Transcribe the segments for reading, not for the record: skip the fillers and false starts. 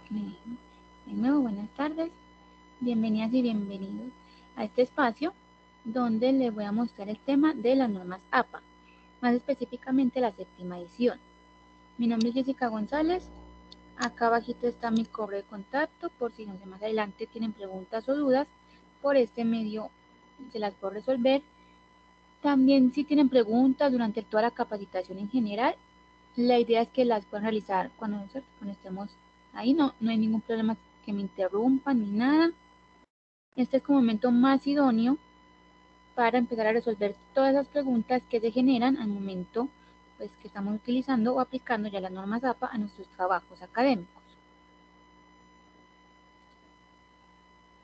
De nuevo, buenas tardes, bienvenidas y bienvenidos a este espacio donde les voy a mostrar el tema de las normas APA, más específicamente la séptima edición. Mi nombre es Jessica González, acá abajito está mi correo de contacto por si no sé más adelante tienen preguntas o dudas, por este medio se las puedo resolver. También si tienen preguntas durante toda la capacitación en general, la idea es que las puedan realizar cuando estemos ahí, no hay ningún problema que me interrumpan ni nada. Este es como el momento más idóneo para empezar a resolver todas las preguntas que se generan al momento pues, que estamos utilizando o aplicando ya las normas APA a nuestros trabajos académicos.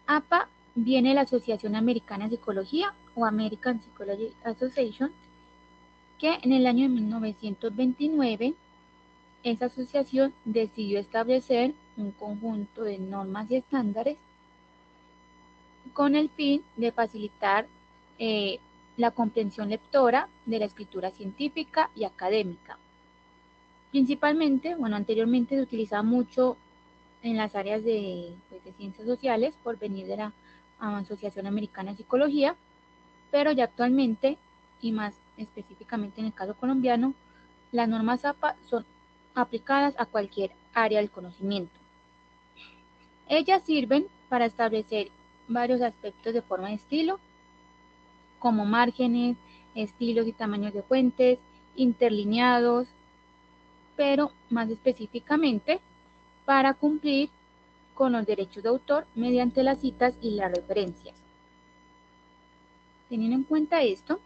APA viene de la Asociación Americana de Psicología o American Psychology Association, que en el año de 1929 esa asociación decidió establecer un conjunto de normas y estándares con el fin de facilitar la comprensión lectora de la escritura científica y académica. Principalmente, anteriormente se utilizaba mucho en las áreas de ciencias sociales por venir de la Asociación Americana de Psicología, pero ya actualmente, y más específicamente en el caso colombiano, las normas APA son aplicadas a cualquier área del conocimiento. Ellas sirven para establecer varios aspectos de forma de estilo, como márgenes, estilos y tamaños de fuentes, interlineados, pero más específicamente para cumplir con los derechos de autor mediante las citas y las referencias. Teniendo en cuenta esto,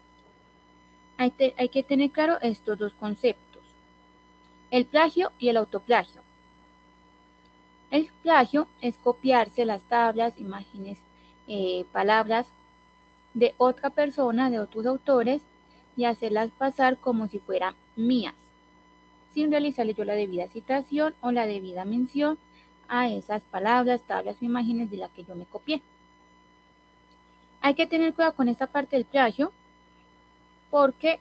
hay que tener claro estos dos conceptos, el plagio y el autoplagio. El plagio es copiarse las tablas, imágenes, palabras de otra persona, de otros autores, y hacerlas pasar como si fueran mías, sin realizarle yo la debida citación o la debida mención a esas palabras, tablas o imágenes de las que yo me copié. Hay que tener cuidado con esta parte del plagio, porque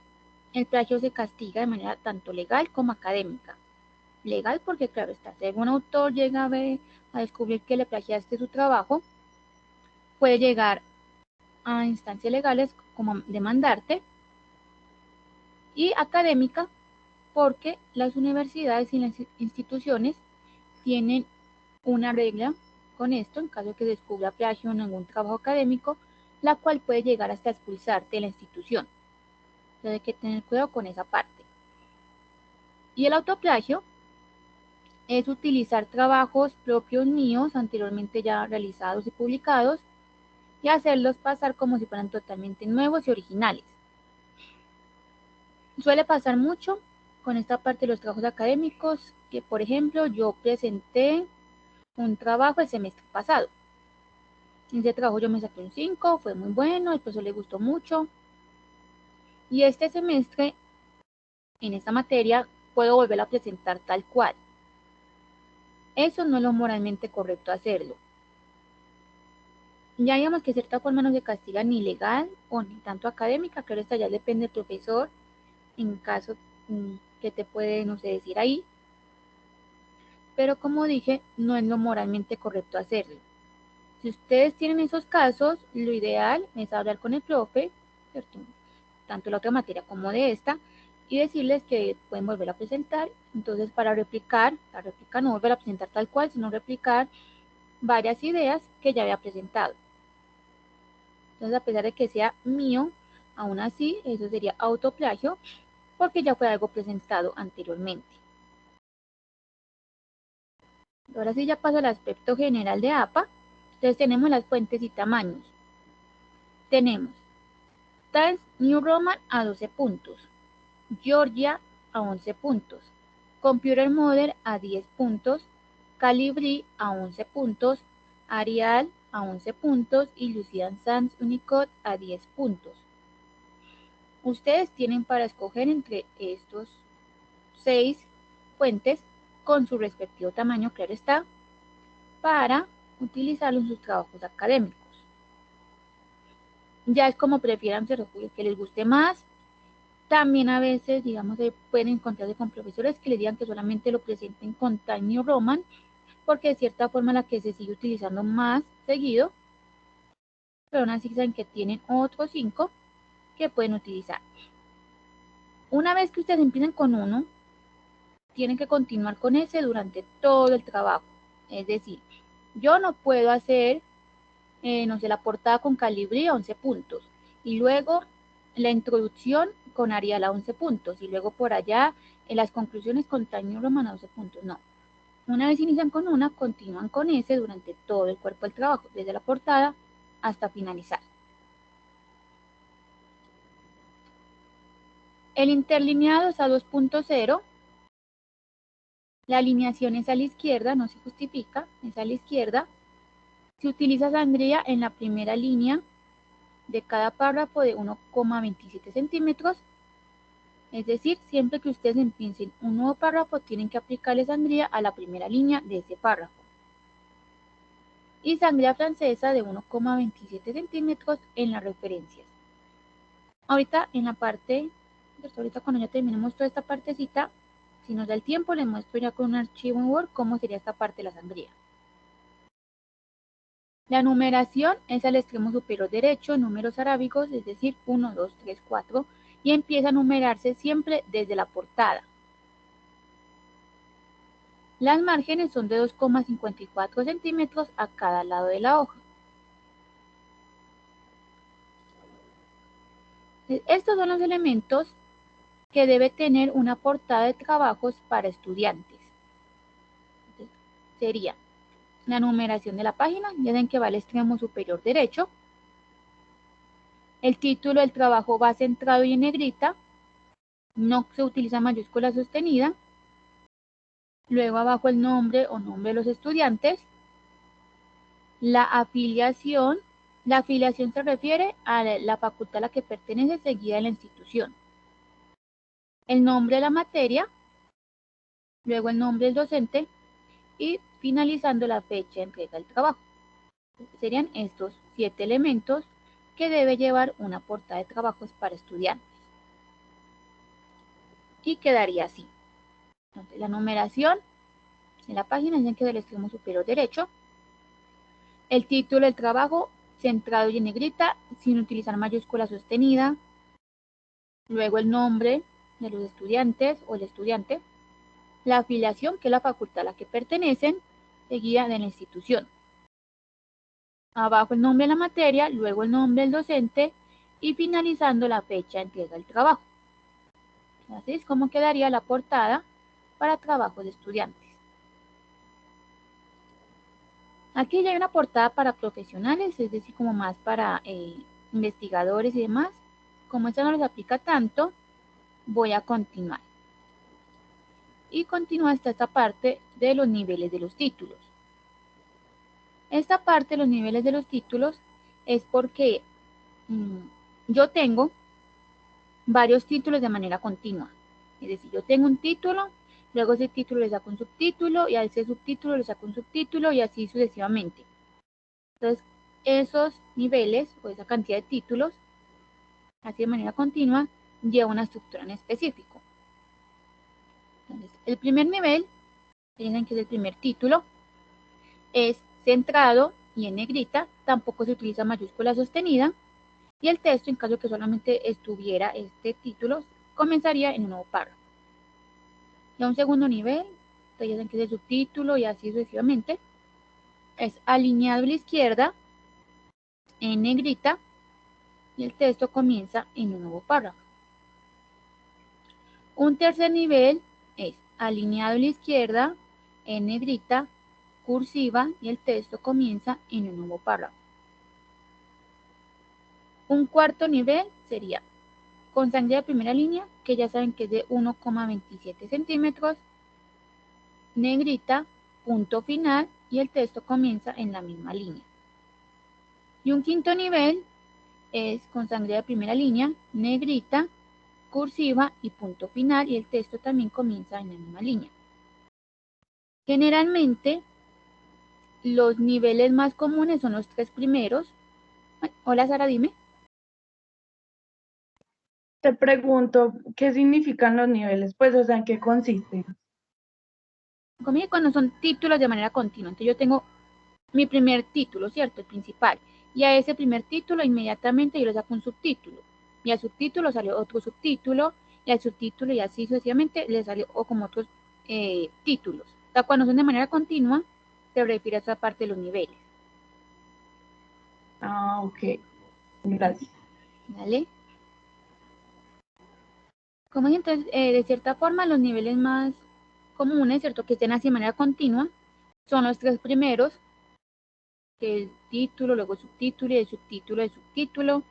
el plagio se castiga de manera tanto legal como académica. Legal porque, claro está, si algún autor llega a descubrir que le plagiaste su trabajo, puede llegar a instancias legales como demandarte, y académica porque las universidades y las instituciones tienen una regla con esto en caso de que se descubra plagio en algún trabajo académico, la cual puede llegar hasta expulsarte de la institución. Entonces hay que tener cuidado con esa parte. Y el autoplagio es utilizar trabajos propios míos anteriormente ya realizados y publicados y hacerlos pasar como si fueran totalmente nuevos y originales. Suele pasar mucho con esta parte de los trabajos académicos, que por ejemplo yo presenté un trabajo el semestre pasado. En ese trabajo yo me saqué un 5, fue muy bueno, al profesor le gustó mucho. Y este semestre, en esta materia, puedo volver a presentar tal cual. Eso no es lo moralmente correcto hacerlo. Ya digamos que de cierta forma no se castiga ni legal o ni tanto académica, claro, esto ya depende del profesor, en caso que te puede, no sé, decir ahí. Pero como dije, no es lo moralmente correcto hacerlo. Si ustedes tienen esos casos, lo ideal es hablar con el profe, ¿cierto? Tanto de la otra materia como de esta, y decirles que pueden volver a presentar. Entonces, para replicar, la réplica no volver a presentar tal cual, sino replicar varias ideas que ya había presentado. Entonces, a pesar de que sea mío, aún así, eso sería autoplagio, porque ya fue algo presentado anteriormente. Ahora sí ya paso al aspecto general de APA. Entonces tenemos las fuentes y tamaños. Tenemos Times New Roman a 12 puntos, Georgia a 11 puntos, Computer Modern a 10 puntos, Calibri a 11 puntos, Arial a 11 puntos y Lucian Sans Unicode a 10 puntos. Ustedes tienen para escoger entre estos 6 fuentes con su respectivo tamaño, claro está, para utilizarlo en sus trabajos académicos. Ya es como prefieran ser, que les guste más. También a veces, digamos, pueden encontrarse con profesores que les digan que solamente lo presenten con Times New Roman, porque de cierta forma la que se sigue utilizando más seguido, pero aún así saben que tienen otros 5 que pueden utilizar. Una vez que ustedes empiezan con uno, tienen que continuar con ese durante todo el trabajo. Es decir, yo no puedo hacer, no sé, la portada con Calibri a 11 puntos, y luego la introducción con Arial a 11 puntos, y luego por allá en las conclusiones con Times New Roman a 11 puntos. No. Una vez inician con una, continúan con ese durante todo el cuerpo del trabajo, desde la portada hasta finalizar. El interlineado es a 2.0. La alineación es a la izquierda, no se justifica, es a la izquierda. Se utiliza sangría en la primera línea de cada párrafo de 1,27 centímetros. Es decir, siempre que ustedes empiecen un nuevo párrafo, tienen que aplicarle sangría a la primera línea de ese párrafo. Y sangría francesa de 1,27 centímetros en las referencias. Ahorita en la parte, ahorita cuando ya terminemos toda esta partecita, si nos da el tiempo, les muestro ya con un archivo en Word cómo sería esta parte de la sangría. La numeración es al extremo superior derecho, números arábigos, es decir, 1, 2, 3, 4, y empieza a numerarse siempre desde la portada. Las márgenes son de 2,54 centímetros a cada lado de la hoja. Estos son los elementos que debe tener una portada de trabajos para estudiantes. Entonces, sería la numeración de la página, ya ven que va al extremo superior derecho. El título del trabajo va centrado y en negrita, no se utiliza mayúscula sostenida. Luego abajo el nombre o nombre de los estudiantes. La afiliación se refiere a la facultad a la que pertenece seguida de la institución. El nombre de la materia, luego el nombre del docente y finalizando la fecha de entrega del trabajo. Serían estos 7 elementos que debe llevar una portada de trabajos para estudiantes. Y quedaría así. Entonces, la numeración en la página es del extremo superior derecho. El título del trabajo centrado y en negrita sin utilizar mayúscula sostenida. Luego el nombre de los estudiantes o el estudiante. La afiliación, que es la facultad a la que pertenecen, seguida de la institución. Abajo el nombre de la materia, luego el nombre del docente y finalizando la fecha de entrega del trabajo. Así es como quedaría la portada para trabajos de estudiantes. Aquí ya hay una portada para profesionales, es decir, como más para investigadores y demás. Como esta no les aplica tanto, voy a continuar. Y continúa hasta esta parte de los niveles de los títulos. Esta parte de los niveles de los títulos es porque yo tengo varios títulos de manera continua. Es decir, yo tengo un título, luego ese título le saco un subtítulo y a ese subtítulo le saco un subtítulo y así sucesivamente. Entonces, esos niveles o esa cantidad de títulos, así de manera continua, lleva una estructura en específico. Entonces, el primer nivel, piensen que es el primer título, es centrado y en negrita, tampoco se utiliza mayúscula sostenida, y el texto, en caso que solamente estuviera este título, comenzaría en un nuevo párrafo. Ya un segundo nivel, ustedes ya saben que es el subtítulo y así sucesivamente, es alineado a la izquierda, en negrita, y el texto comienza en un nuevo párrafo. Un tercer nivel es alineado a la izquierda, en negrita, cursiva, y el texto comienza en un nuevo párrafo. Un cuarto nivel sería con sangría de primera línea, que ya saben que es de 1,27 centímetros, negrita, punto final, y el texto comienza en la misma línea. Y un quinto nivel es con sangría de primera línea, negrita, cursiva y punto final, y el texto también comienza en la misma línea. Generalmente, los niveles más comunes son los 3 primeros. Hola Sara, dime. Te pregunto, ¿qué significan los niveles? Pues, o sea, ¿en qué consisten? conmigo cuando son títulos de manera continua. Entonces yo tengo mi primer título, ¿cierto? El principal. Y a ese primer título inmediatamente yo le saco un subtítulo. Y al subtítulo salió otro subtítulo, y al subtítulo y así sucesivamente le salió como otros títulos. O sea, cuando son de manera continua, se refiere a esa parte de los niveles. Ah, ok. Gracias. ¿Vale? Como entonces, de cierta forma, los niveles más comunes, ¿cierto? Que estén así de manera continua, son los tres primeros, que el título, luego el subtítulo y el subtítulo del subtítulo.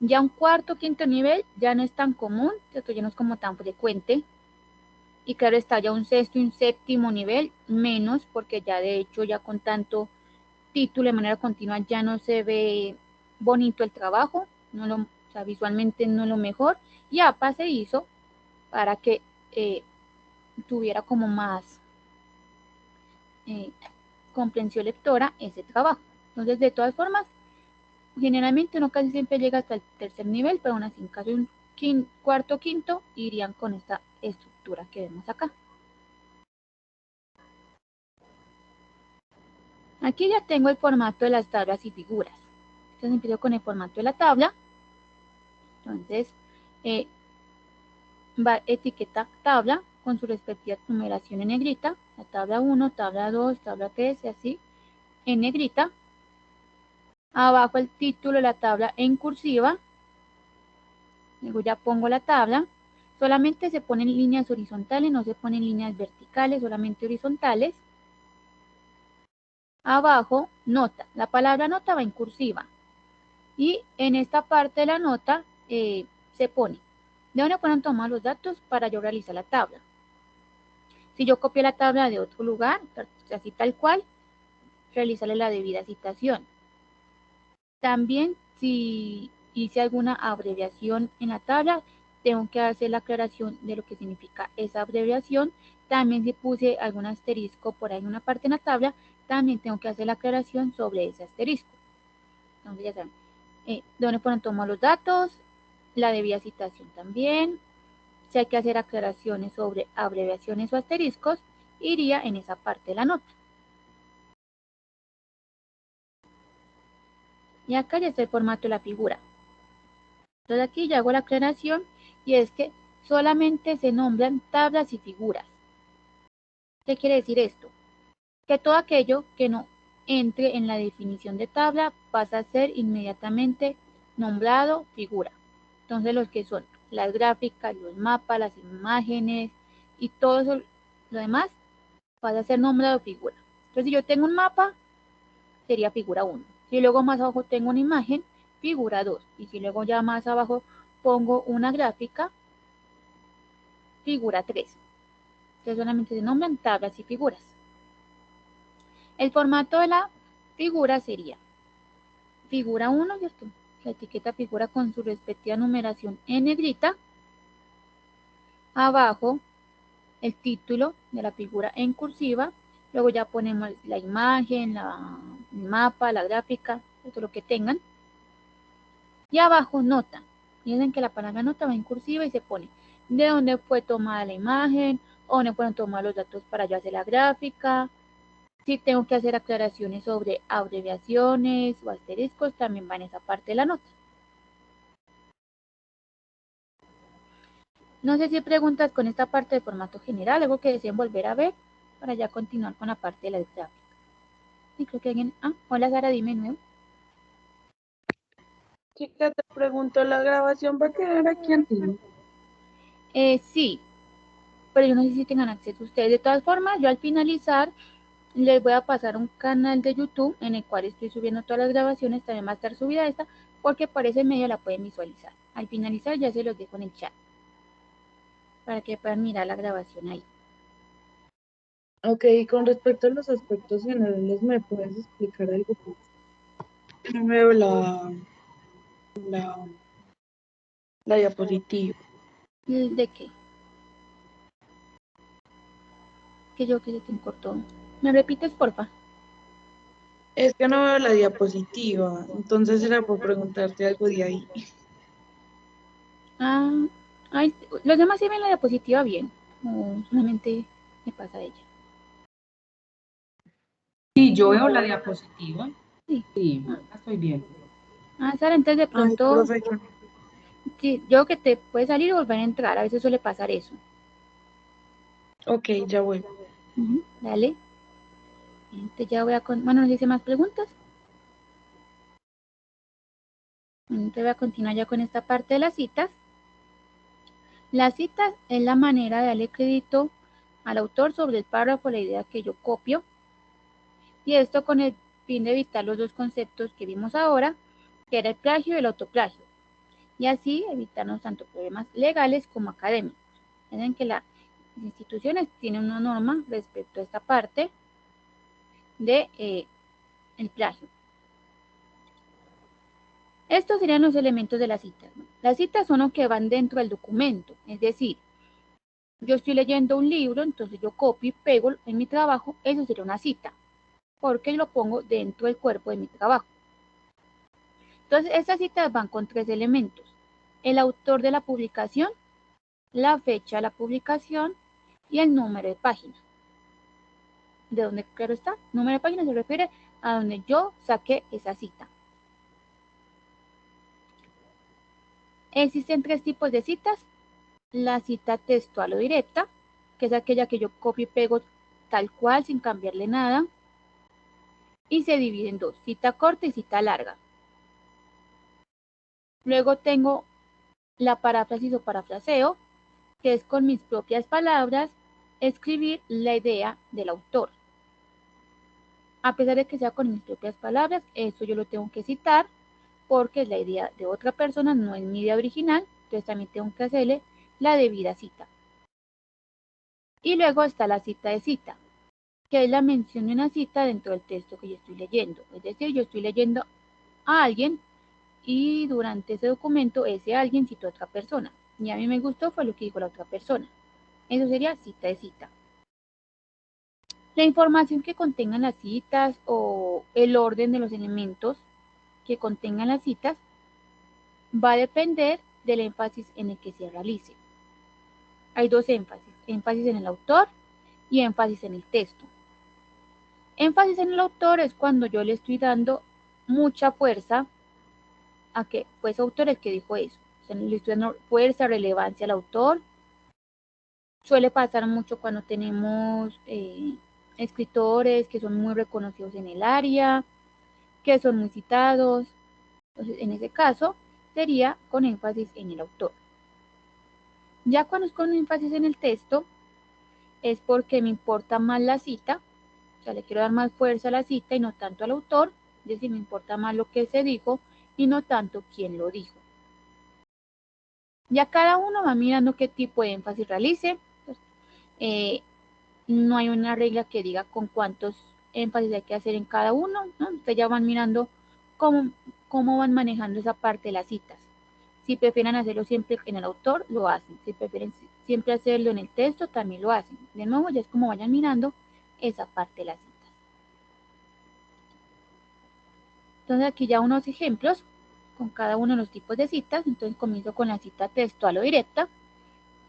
Ya un cuarto, quinto nivel ya no es tan común, ¿cierto? Ya no es como tan frecuente. Y claro está, ya un sexto y un séptimo nivel menos, porque ya de hecho ya con tanto título de manera continua ya no se ve bonito el trabajo, no lo, o sea, visualmente no es lo mejor. Y APA se hizo para que tuviera como más comprensión lectora ese trabajo. Entonces, de todas formas, generalmente uno casi siempre llega hasta el tercer nivel, pero aún así en caso de un cuarto, quinto, irían con esta estructura que vemos acá. Aquí ya tengo el formato de las tablas y figuras. Entonces empiezo con el formato de la tabla. Entonces, va etiqueta tabla con su respectiva numeración en negrita. La tabla 1, tabla 2, tabla 3 y así en negrita. Abajo el título de la tabla en cursiva. Luego ya pongo la tabla. Solamente se ponen líneas horizontales, no se ponen líneas verticales, solamente horizontales. Abajo, nota. La palabra nota va en cursiva. Y en esta parte de la nota se pone de dónde pueden tomar los datos para yo realizar la tabla. Si yo copié la tabla de otro lugar, así tal cual, realizarle la debida citación. También si hice alguna abreviación en la tabla, tengo que hacer la aclaración de lo que significa esa abreviación. También si puse algún asterisco por ahí en una parte en la tabla, también tengo que hacer la aclaración sobre ese asterisco. Entonces ya saben, dónde pueden tomar los datos, la debida citación también. Si hay que hacer aclaraciones sobre abreviaciones o asteriscos, iría en esa parte de la nota. Y acá ya está el formato de la figura. Entonces aquí ya hago la aclaración y es que solamente se nombran tablas y figuras. ¿Qué quiere decir esto? Que todo aquello que no entre en la definición de tabla pasa a ser inmediatamente nombrado figura. Entonces los que son las gráficas, los mapas, las imágenes y todo eso, lo demás pasa a ser nombrado figura. Entonces si yo tengo un mapa, sería figura 1. Si luego más abajo tengo una imagen, figura 2. Y si luego ya más abajo pongo una gráfica, figura 3. Entonces solamente se nombran tablas y figuras. El formato de la figura sería figura 1, ¿cierto? La etiqueta figura con su respectiva numeración en negrita. Abajo el título de la figura en cursiva. Luego ya ponemos la imagen, el mapa, la gráfica, todo lo que tengan. Y abajo nota. Miren que la palabra nota va en cursiva y se pone de dónde fue tomada la imagen, o dónde fueron tomar los datos para yo hacer la gráfica. Si tengo que hacer aclaraciones sobre abreviaciones o asteriscos, también va en esa parte de la nota. No sé si hay preguntas con esta parte de formato general, algo que deseen volver a ver para ya continuar con la parte de las gráficas. Sí, creo que alguien... Ah, hola Sara, dime nuevo. Chica, te pregunto, ¿la grabación va a quedar aquí en ti? Sí, pero yo no sé si tengan acceso ustedes. De todas formas, yo al finalizar les voy a pasar un canal de YouTube en el cual estoy subiendo todas las grabaciones, también va a estar subida esta, porque por ese medio la pueden visualizar. Al finalizar ya se los dejo en el chat, para que puedan mirar la grabación ahí. Ok, con respecto a los aspectos generales, ¿me puedes explicar algo? No veo la, la diapositiva. ¿De qué? Que yo que se te cortó. ¿Me repites, porfa? Es que no veo la diapositiva, entonces era por preguntarte algo de ahí. Ah, ay, los demás sí ven la diapositiva bien. ¿O solamente me pasa a ella? Sí, yo veo la diapositiva. Sí. Sí, la estoy viendo. Sara, entonces de Ay, pronto, profe, yo no. sí, yo que te puede salir y volver a entrar, a veces suele pasar eso. Ok, ya voy. Dale. Entonces ya voy a... Bueno, ¿no dice más preguntas? Entonces voy a continuar ya con esta parte de las citas. Las citas es la manera de darle crédito al autor sobre el párrafo, la idea que yo copio. Y esto con el fin de evitar los dos conceptos que vimos ahora, que era el plagio y el autoplagio. Y así evitarnos tanto problemas legales como académicos. Miren que las instituciones tienen una norma respecto a esta parte de el plagio. Estos serían los elementos de las citas, ¿no? Las citas son los que van dentro del documento, es decir, yo estoy leyendo un libro, entonces yo copio y pego en mi trabajo, eso sería una cita, porque lo pongo dentro del cuerpo de mi trabajo. Entonces, estas citas van con 3 elementos: el autor de la publicación, la fecha de la publicación y el número de página. ¿De dónde claro está? Número de página se refiere a donde yo saqué esa cita. Existen 3 tipos de citas: la cita textual o directa, que es aquella que yo copio y pego tal cual sin cambiarle nada, y se divide en 2, cita corta y cita larga. Luego tengo la paráfrasis o parafraseo, que es con mis propias palabras escribir la idea del autor. A pesar de que sea con mis propias palabras, eso yo lo tengo que citar porque es la idea de otra persona, no es mi idea original, entonces también tengo que hacerle la debida cita. Y luego está la cita de cita, que es la mención de una cita dentro del texto que yo estoy leyendo. Es decir, yo estoy leyendo a alguien y durante ese documento ese alguien citó a otra persona. Y a mí me gustó fue lo que dijo la otra persona. Eso sería cita de cita. La información que contengan las citas o el orden de los elementos que contengan las citas va a depender del énfasis en el que se realice. Hay 2 énfasis: énfasis en el autor y énfasis en el texto. Énfasis en el autor es cuando yo le estoy dando mucha fuerza a que fue ese autor el que dijo eso. O sea, le estoy dando fuerza, relevancia al autor. Suele pasar mucho cuando tenemos escritores que son muy reconocidos en el área, que son muy citados. Entonces, en ese caso, sería con énfasis en el autor. Ya cuando es con énfasis en el texto, es porque me importa más la cita, o sea, le quiero dar más fuerza a la cita y no tanto al autor, es decir, me importa más lo que se dijo y no tanto quién lo dijo. Ya cada uno va mirando qué tipo de énfasis realice. No hay una regla que diga con cuántos énfasis hay que hacer en cada uno, ¿no? Ustedes ya van mirando cómo van manejando esa parte de las citas. Si prefieren hacerlo siempre en el autor, lo hacen. Si prefieren siempre hacerlo en el texto, también lo hacen. De nuevo, ya es como vayan mirando esa parte de las citas. Entonces aquí ya unos ejemplos con cada uno de los tipos de citas. Entonces comienzo con la cita textual o directa,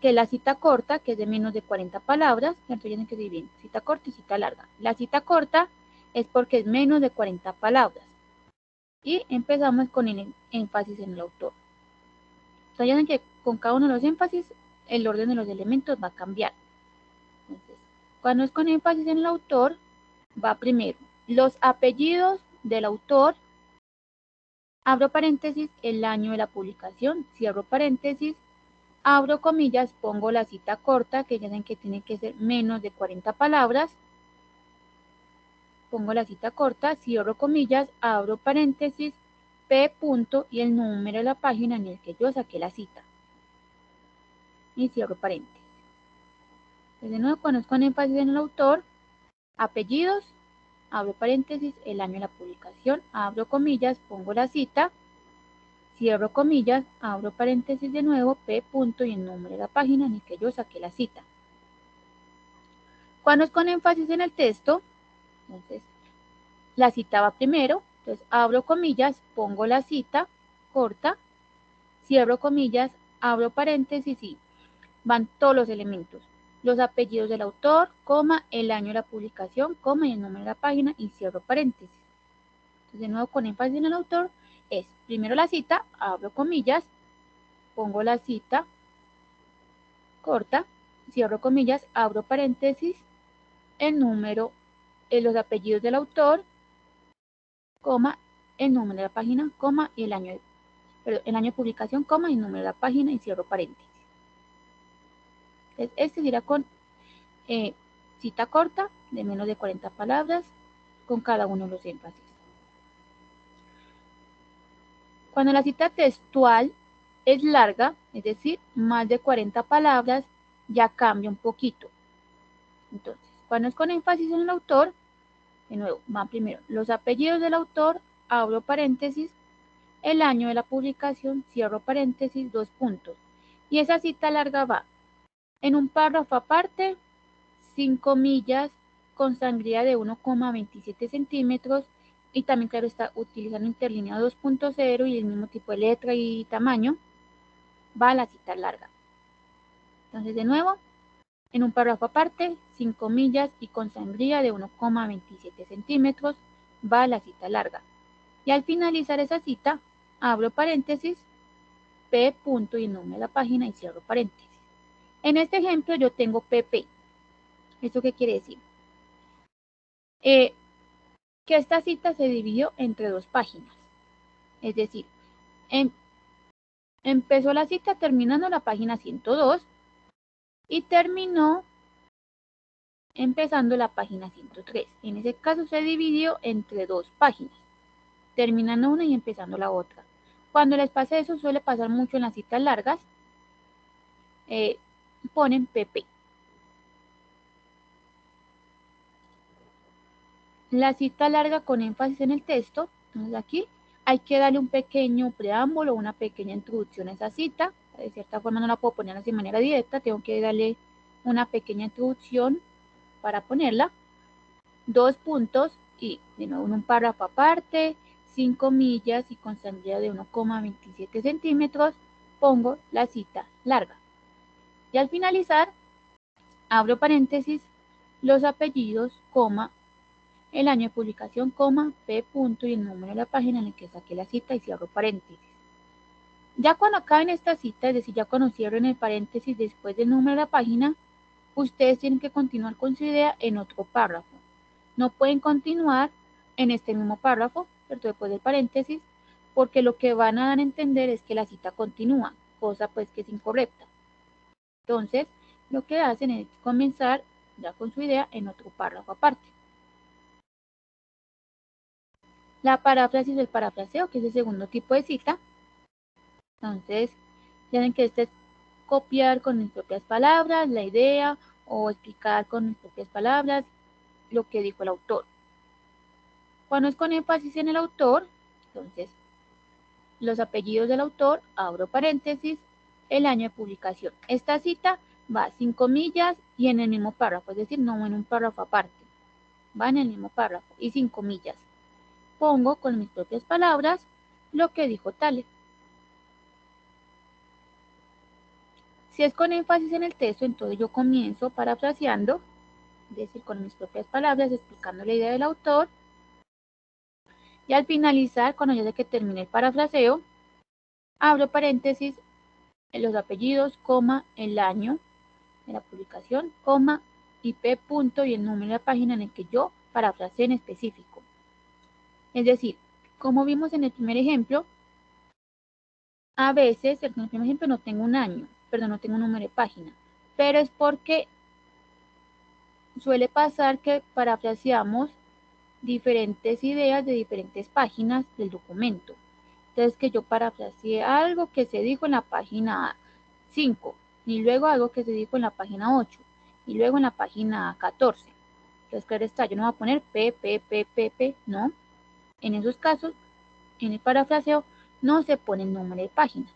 que es la cita corta, que es de menos de 40 palabras. Entonces tienen que dividir cita corta y cita larga. La cita corta es porque es menos de 40 palabras. Y empezamos con el énfasis en el autor. Entonces ya ven que con cada uno de los énfasis, el orden de los elementos va a cambiar. Entonces, cuando es con énfasis en el autor, va primero los apellidos del autor, abro paréntesis, el año de la publicación, cierro paréntesis, abro comillas, pongo la cita corta, que ya saben que tiene que ser menos de 40 palabras, pongo la cita corta, cierro comillas, abro paréntesis, P punto y el número de la página en el que yo saqué la cita. Y cierro paréntesis. De nuevo, cuando es con énfasis en el autor, apellidos, abro paréntesis, el año de la publicación, abro comillas, pongo la cita, cierro comillas, abro paréntesis de nuevo, P punto y el número de la página en el que yo saqué la cita. Cuando es con énfasis en el texto, entonces la cita va primero, entonces abro comillas, pongo la cita corta, cierro comillas, abro paréntesis y van todos los elementos. los apellidos del autor, coma, el año de la publicación, coma, y el número de la página, y cierro paréntesis. Entonces, de nuevo, con énfasis en el autor, es primero la cita, abro comillas, pongo la cita corta, cierro comillas, abro paréntesis, el número, los apellidos del autor, coma, el número de la página, coma, y el año de publicación, coma, y el número de la página, y cierro paréntesis. Entonces, este será con cita corta de menos de 40 palabras con cada uno de los énfasis. Cuando la cita textual es larga, es decir, más de 40 palabras, ya cambia un poquito. Entonces, cuando es con énfasis en el autor, de nuevo, van primero los apellidos del autor, abro paréntesis, el año de la publicación, cierro paréntesis, 2 puntos. Y esa cita larga va en un párrafo aparte, 5 comillas, con sangría de 1,27 centímetros, y también, claro, está utilizando interlínea 2.0 y el mismo tipo de letra y tamaño, va a la cita larga. Entonces, de nuevo, en un párrafo aparte, 5 comillas y con sangría de 1,27 centímetros, va a la cita larga. Y al finalizar esa cita, abro paréntesis, P punto y el número de la página y cierro paréntesis. En este ejemplo yo tengo PP. ¿Esto qué quiere decir? Que esta cita se dividió entre 2 páginas. Es decir, empezó la cita terminando la página 102 y terminó empezando la página 103. En ese caso se dividió entre 2 páginas, terminando una y empezando la otra. Cuando les pasa eso, suele pasar mucho en las citas largas, ponen PP. La cita larga con énfasis en el texto, entonces aquí hay que darle un pequeño preámbulo, una pequeña introducción a esa cita. De cierta forma no la puedo poner así de manera directa, tengo que darle una pequeña introducción para ponerla. 2 puntos y de nuevo en un párrafo aparte, 5 comillas y con sangría de 1,27 centímetros, pongo la cita larga. Y al finalizar, abro paréntesis, los apellidos, coma, el año de publicación, coma, P punto y el número de la página en la que saqué la cita y cierro paréntesis. Ya cuando acaben esta cita, es decir, ya cuando cierren el paréntesis después del número de la página, ustedes tienen que continuar con su idea en otro párrafo. No pueden continuar en este mismo párrafo, ¿cierto? Después del paréntesis, porque lo que van a dar a entender es que la cita continúa, cosa pues que es incorrecta. Entonces, lo que hacen es comenzar ya con su idea en otro párrafo aparte. La paráfrasis o el parafraseo, que es el segundo tipo de cita. Entonces, ya ven que este es copiar con mis propias palabras la idea o explicar con mis propias palabras lo que dijo el autor. Cuando es con énfasis en el autor, entonces, los apellidos del autor, abro paréntesis, el año de publicación. Esta cita va 5 comillas y en el mismo párrafo, es decir, no en un párrafo aparte, va en el mismo párrafo y 5 comillas. Pongo con mis propias palabras lo que dijo Tale. Si es con énfasis en el texto, entonces yo comienzo parafraseando, es decir, con mis propias palabras, explicando la idea del autor. Y al finalizar, cuando ya sé que terminé el parafraseo, abro paréntesis, los apellidos, coma, el año de la publicación, coma, IP punto y el número de la página en el que yo parafraseé en específico. Es decir, como vimos en el primer ejemplo, a veces en el primer ejemplo no tengo un año, perdón, no tengo un número de página, pero es porque suele pasar que parafraseamos diferentes ideas de diferentes páginas del documento. Entonces, que yo parafraseé algo que se dijo en la página 5 y luego algo que se dijo en la página 8 y luego en la página 14. Entonces, claro está, yo no voy a poner P, no. En esos casos, en el parafraseo no se pone el número de página.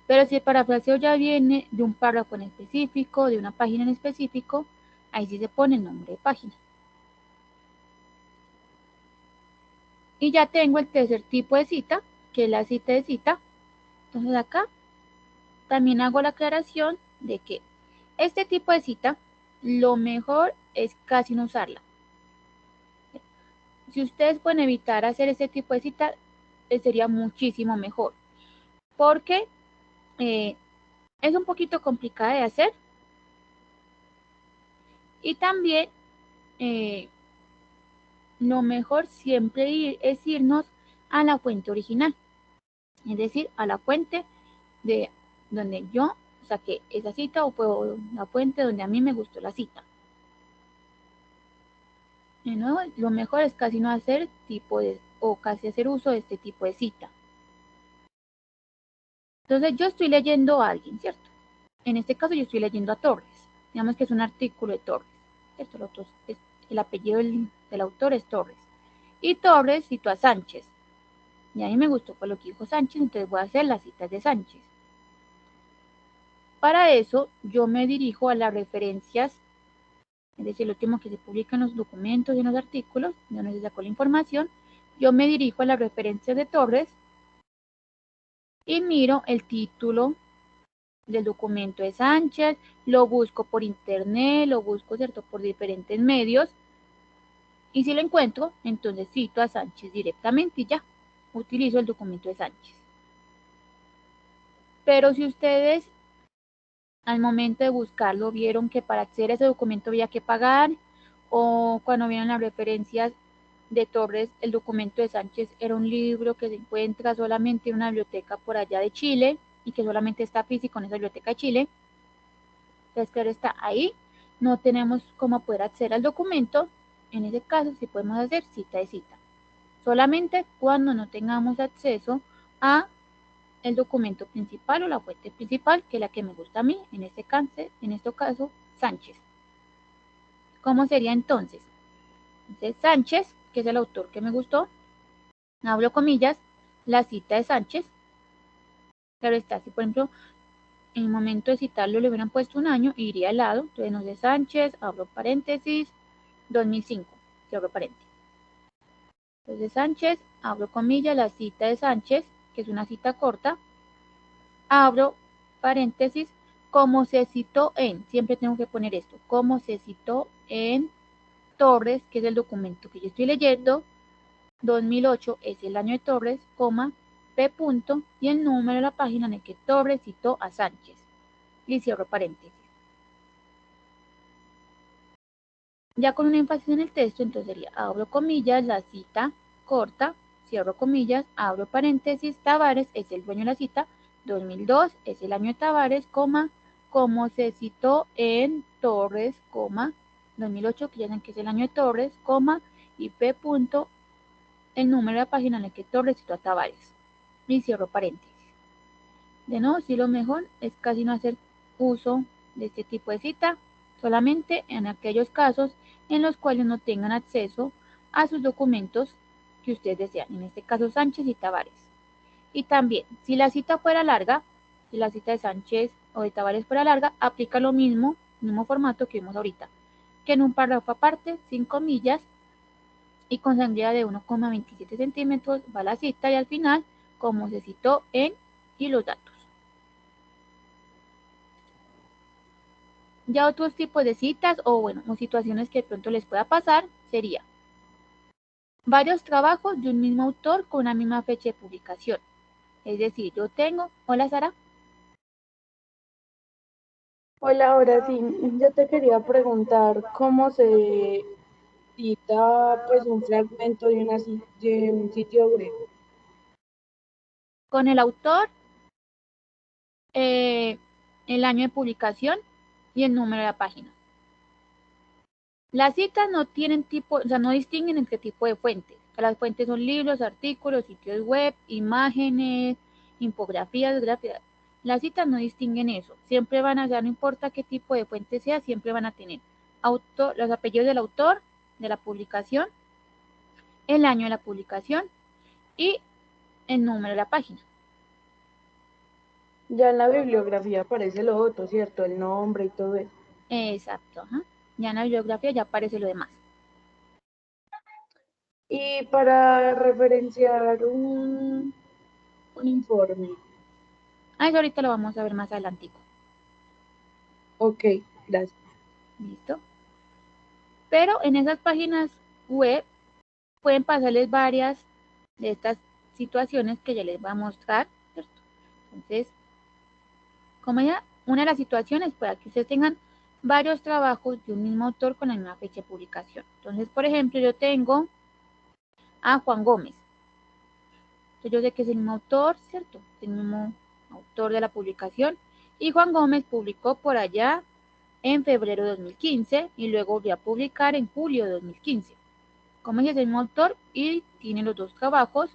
Pero si el parafraseo ya viene de un párrafo en específico, de una página en específico, ahí sí se pone el nombre de página. Y ya tengo el tercer tipo de cita, que es la cita de cita. Entonces acá también hago la aclaración de que Este tipo de cita, lo mejor es casi no usarla. Si ustedes pueden evitar hacer este tipo de cita, sería muchísimo mejor, porque es un poquito complicada de hacer y también lo mejor siempre es irnos a la fuente original, es decir, a la fuente de donde yo saqué esa cita o la fuente donde a mí me gustó la cita. De nuevo, lo mejor es casi no hacer casi hacer uso de este tipo de cita. Entonces yo estoy leyendo a alguien, ¿cierto? En este caso yo estoy leyendo a Torres. Digamos que es un artículo de Torres. El apellido del autor es Torres. Y Torres citó a Sánchez. Y a mí me gustó por lo que dijo Sánchez, entonces voy a hacer las citas de Sánchez. Para eso yo me dirijo a las referencias, es decir, lo último que se publica en los documentos y en los artículos, donde se sacó la información. Yo me dirijo a las referencias de Torres y miro el título del documento de Sánchez, lo busco por internet, lo busco, ¿cierto?, por diferentes medios, y si lo encuentro, entonces cito a Sánchez directamente y ya, utilizo el documento de Sánchez. Pero si ustedes al momento de buscarlo vieron que para acceder a ese documento había que pagar, o cuando vieron las referencias de Torres, el documento de Sánchez era un libro que se encuentra solamente en una biblioteca por allá de Chile y que solamente está físico en esa biblioteca de Chile, entonces claro está, ahí no tenemos cómo poder acceder al documento. En ese caso sí podemos hacer cita de cita, solamente cuando no tengamos acceso a el documento principal o la fuente principal, que es la que me gusta a mí, en este caso, Sánchez. ¿Cómo sería entonces? Entonces, Sánchez, que es el autor que me gustó, abro comillas, la cita de Sánchez. Claro está, si por ejemplo, en el momento de citarlo le hubieran puesto un año, iría al lado, entonces no sé, Sánchez, abro paréntesis, 2005, cierro paréntesis. Entonces, Sánchez, abro comillas, la cita de Sánchez, que es una cita corta, abro paréntesis, como se citó en, siempre tengo que poner esto, como se citó en Torres, que es el documento que yo estoy leyendo, 2008 es el año de Torres, coma, P. punto, y el número de la página en el que Torres citó a Sánchez. Y cierro paréntesis. Ya con un énfasis en el texto, entonces sería, abro comillas, la cita corta, cierro comillas, abro paréntesis, Tavares es el dueño de la cita, 2002 es el año de Tavares, coma, como se citó en Torres, coma, 2008, que ya saben que es el año de Torres, coma, y P. punto, el número de la página en la que Torres citó a Tavares. Y cierro paréntesis. De nuevo, sí, lo mejor es casi no hacer uso de este tipo de cita, solamente en aquellos casos en los cuales no tengan acceso a sus documentos que ustedes desean, en este caso Sánchez y Tavares. Y también, si la cita fuera larga, si la cita de Sánchez o de Tavares fuera larga, aplica lo mismo formato que vimos ahorita, que en un párrafo aparte, sin comillas, y con sangría de 1,27 centímetros va la cita y al final, como se citó en y los datos. Ya otros tipos de citas o situaciones que de pronto les pueda pasar sería varios trabajos de un mismo autor con una misma fecha de publicación. Es decir, yo tengo, hola Sara. Hola, ahora sí, yo te quería preguntar cómo se cita pues un fragmento de un sitio web. Con el autor, el año de publicación y el número de la página. Las citas no tienen tipo, o sea, no distinguen entre tipo de fuentes. Las fuentes son libros, artículos, sitios web, imágenes, infografías, gráficas. Las citas no distinguen eso. Siempre van a, no importa qué tipo de fuente sea, siempre van a tener los apellidos del autor, de la publicación, el año de la publicación y el número de la página. Ya en la bibliografía aparece lo otro, ¿cierto? El nombre y todo eso. Exacto. Ajá. Ya en la bibliografía ya aparece lo demás. Y para referenciar un informe. Eso ahorita lo vamos a ver más adelantico. Ok, gracias. ¿Listo? Pero en esas páginas web pueden pasarles varias de estas situaciones que ya les voy a mostrar, ¿cierto? Entonces, como ya una de las situaciones puede que ustedes tengan varios trabajos de un mismo autor con la misma fecha de publicación. Entonces, por ejemplo, yo tengo a Juan Gómez. Entonces, yo sé que es el mismo autor, ¿cierto? El mismo autor de la publicación. Y Juan Gómez publicó por allá en febrero de 2015 y luego volvió a publicar en julio de 2015. Como es el mismo autor y tiene los dos trabajos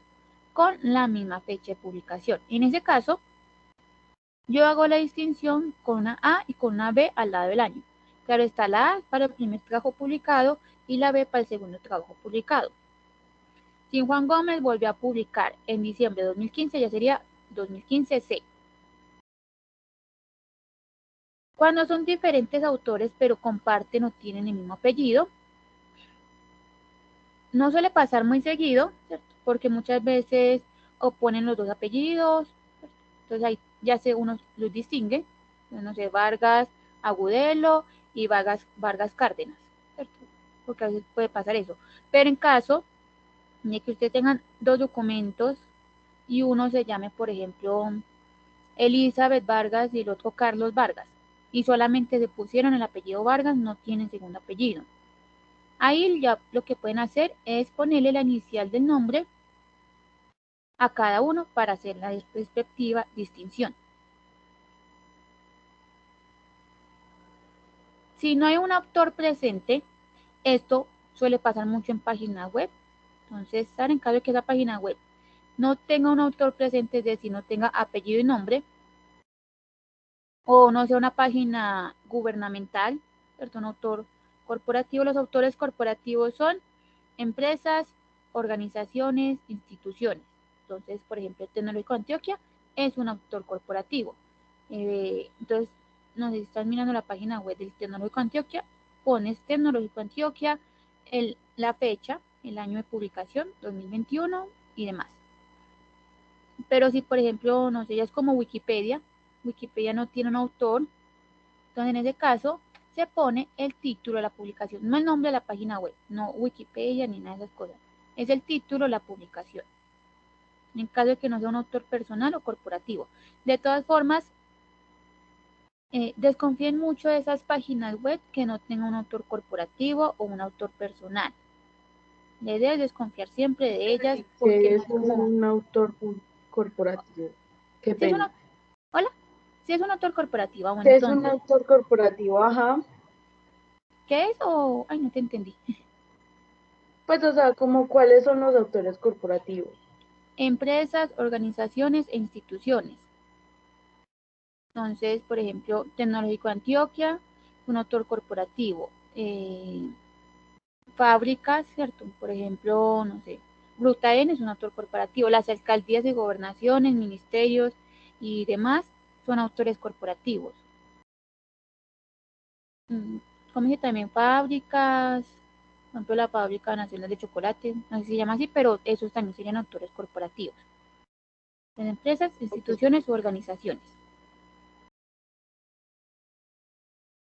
con la misma fecha de publicación. En ese caso, yo hago la distinción con una A y con una B al lado del año. Claro está, la A para el primer trabajo publicado y la B para el segundo trabajo publicado. Si Juan Gómez volvió a publicar en diciembre de 2015, ya sería 2015C. Cuando son diferentes autores pero comparten o tienen el mismo apellido, no suele pasar muy seguido, ¿cierto? Porque muchas veces oponen los dos apellidos, ¿cierto? Entonces ahí ya uno los distingue, no sé, Vargas Agudelo y Vargas Cárdenas, ¿cierto? Porque a veces puede pasar eso. Pero en caso de que ustedes tengan dos documentos y uno se llame, por ejemplo, Elizabeth Vargas y el otro Carlos Vargas, y solamente se pusieron el apellido Vargas, no tienen segundo apellido. Ahí ya lo que pueden hacer es ponerle la inicial del nombre a cada uno para hacer la respectiva distinción. Si no hay un autor presente, esto suele pasar mucho en páginas web. Entonces, en caso de que esa página web no tenga un autor presente, es decir, no tenga apellido y nombre, o no sea una página gubernamental, ¿cierto? Un autor corporativo. Los autores corporativos son empresas, organizaciones, instituciones. Entonces, por ejemplo, el Tecnológico de Antioquia es un autor corporativo. Entonces, no sé si estás mirando la página web del Tecnológico de Antioquia, pones Tecnológico de Antioquia, la fecha, el año de publicación, 2021 y demás. Pero si, por ejemplo, no sé, ya es como Wikipedia no tiene un autor, entonces en ese caso se pone el título de la publicación, no el nombre de la página web, no Wikipedia ni nada de esas cosas, es el título de la publicación, en caso de que no sea un autor personal o corporativo. De todas formas, desconfíen mucho de esas páginas web que no tengan un autor corporativo o un autor personal. Le debes desconfiar siempre de ellas porque Que no es es como... un autor corporativo. Qué Si es pena. una... Hola, si es un autor corporativo, bueno, ¿Qué es un entonces, autor corporativo? Ajá. ¿qué es o...? Ay, no te entendí. Pues, o sea, como cuáles son los autores corporativos. Empresas, organizaciones e instituciones. Entonces, por ejemplo, Tecnológico de Antioquia, un autor corporativo. Fábricas, ¿cierto? Por ejemplo, no sé, Ruta N es un autor corporativo. Las alcaldías de gobernaciones, ministerios y demás son autores corporativos. Como dije, también fábricas, por ejemplo, la Fábrica Nacional de Chocolate, no sé si se llama así, pero esos también serían autores corporativos. En empresas, instituciones u organizaciones.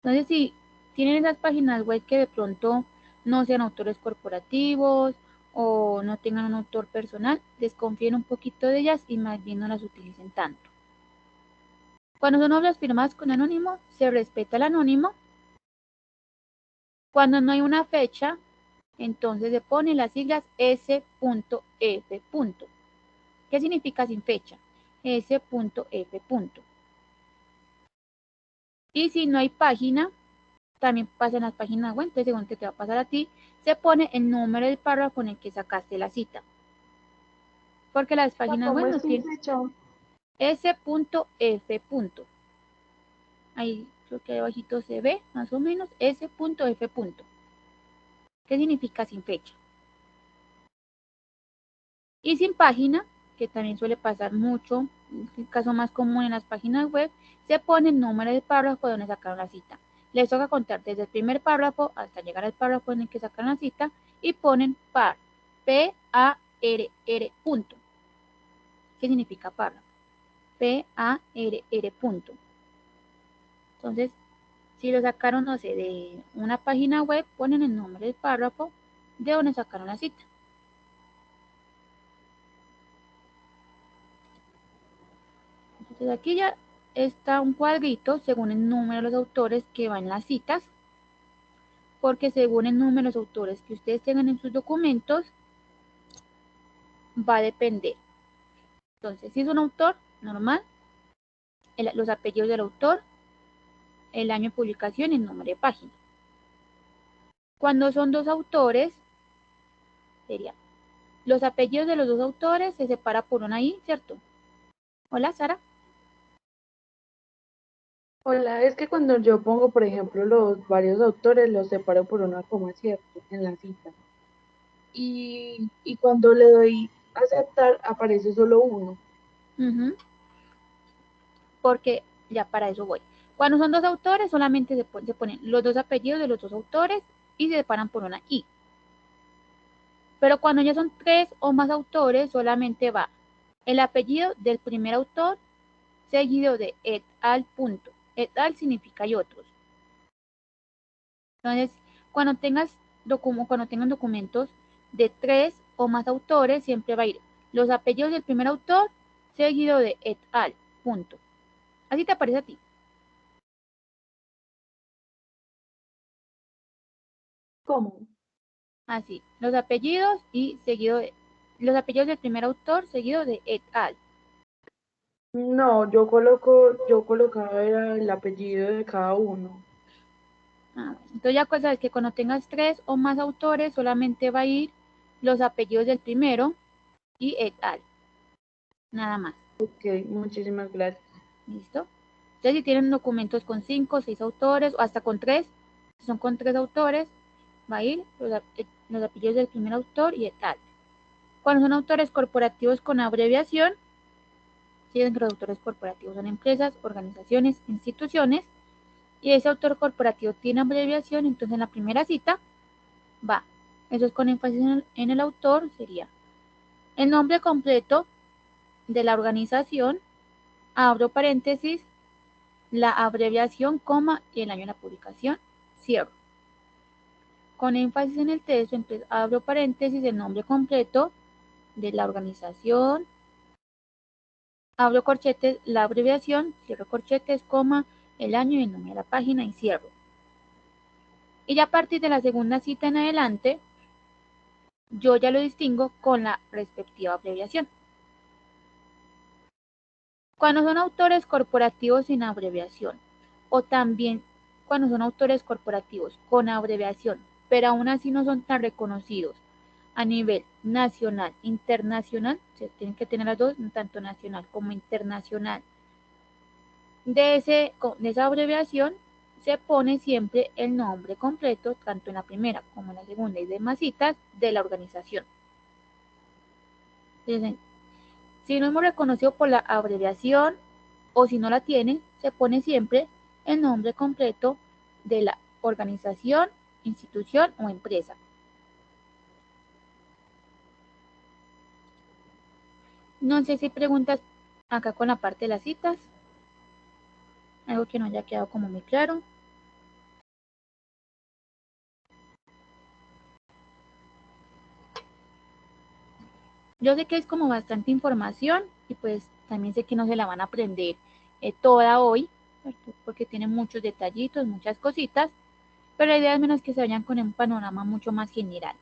Entonces, si tienen esas páginas web que de pronto no sean autores corporativos o no tengan un autor personal, desconfíen un poquito de ellas y más bien no las utilicen tanto. Cuando son obras firmadas con anónimo, se respeta el anónimo. Cuando no hay una fecha, entonces se ponen las siglas S.F. ¿Qué significa sin fecha? S.F. Y si no hay página, también pasa en las páginas web, entonces según te va a pasar a ti, se pone el número del párrafo en el que sacaste la cita. Porque las páginas web ¿Cómo es no sin tienen fecha? S.F. Ahí creo que abajito se ve más o menos S.F. ¿Qué significa sin fecha? Y sin página, que también suele pasar mucho, es el caso más común en las páginas web, se pone el número del párrafo donde sacaron la cita. Les toca contar desde el primer párrafo hasta llegar al párrafo en el que sacaron la cita y ponen par, P-A-R-R, punto. ¿Qué significa párrafo? P-A-R-R, punto. Entonces, Si lo sacaron, no sé, de una página web, ponen el nombre del párrafo de donde sacaron la cita. Entonces aquí ya está un cuadrito según el número de los autores que van en las citas, porque según el número de los autores que ustedes tengan en sus documentos, va a depender. Entonces, si es un autor normal, los apellidos del autor, el año de publicación y el número de página. Cuando son dos autores, sería los apellidos de los dos autores se separa por una I, ¿cierto? Hola, Sara. Hola, es que cuando yo pongo, por ejemplo, los varios autores, los separo por una coma, ¿cierto? En la cita. Y cuando le doy aceptar, aparece solo uno. Porque ya para eso voy. Cuando son dos autores, solamente se ponen los dos apellidos de los dos autores y se separan por una I. Pero cuando ya son tres o más autores, solamente va el apellido del primer autor seguido de et al punto. Et al significa y otros. Entonces, cuando tengan documentos de tres o más autores, siempre va a ir los apellidos del primer autor seguido de et al punto. Así te aparece a ti. ¿Cómo? Así, los apellidos y seguido de los apellidos del primer autor seguido de et al. No, yo colocaba era el apellido de cada uno. Entonces ya sabes que cuando tengas tres o más autores solamente va a ir los apellidos del primero y et al. Nada más. Ok, muchísimas gracias. ¿Listo? Entonces si tienen documentos con 5 o 6 autores o hasta con 3, si son con 3 autores, va a ir los apellidos del primer autor y et al. Cuando son autores corporativos con abreviación, si los autores corporativos son empresas, organizaciones, instituciones, y ese autor corporativo tiene abreviación, entonces en la primera cita va, eso es con énfasis en el autor, sería el nombre completo de la organización, abro paréntesis, la abreviación, coma, y el año de la publicación, cierro. Con énfasis en el texto, entonces abro paréntesis, el nombre completo de la organización, abro corchetes, la abreviación, cierro corchetes, coma, el año y el número de la página y cierro. Y ya a partir de la segunda cita en adelante, yo ya lo distingo con la respectiva abreviación. Cuando son autores corporativos sin abreviación, o también cuando son autores corporativos con abreviación, pero aún así no son tan reconocidos a nivel nacional, internacional, se tienen que tener las dos, tanto nacional como internacional. De esa abreviación se pone siempre el nombre completo, tanto en la primera como en la segunda y demás citas de la organización. Entonces, si no hemos reconocido por la abreviación o si no la tienen, se pone siempre el nombre completo de la organización, institución o empresa. No sé si preguntas acá con la parte de las citas, algo que no haya quedado como muy claro. Yo sé que es como bastante información y pues también sé que no se la van a aprender toda hoy, porque tiene muchos detallitos, muchas cositas, pero la idea es menos que se vayan con un panorama mucho más general.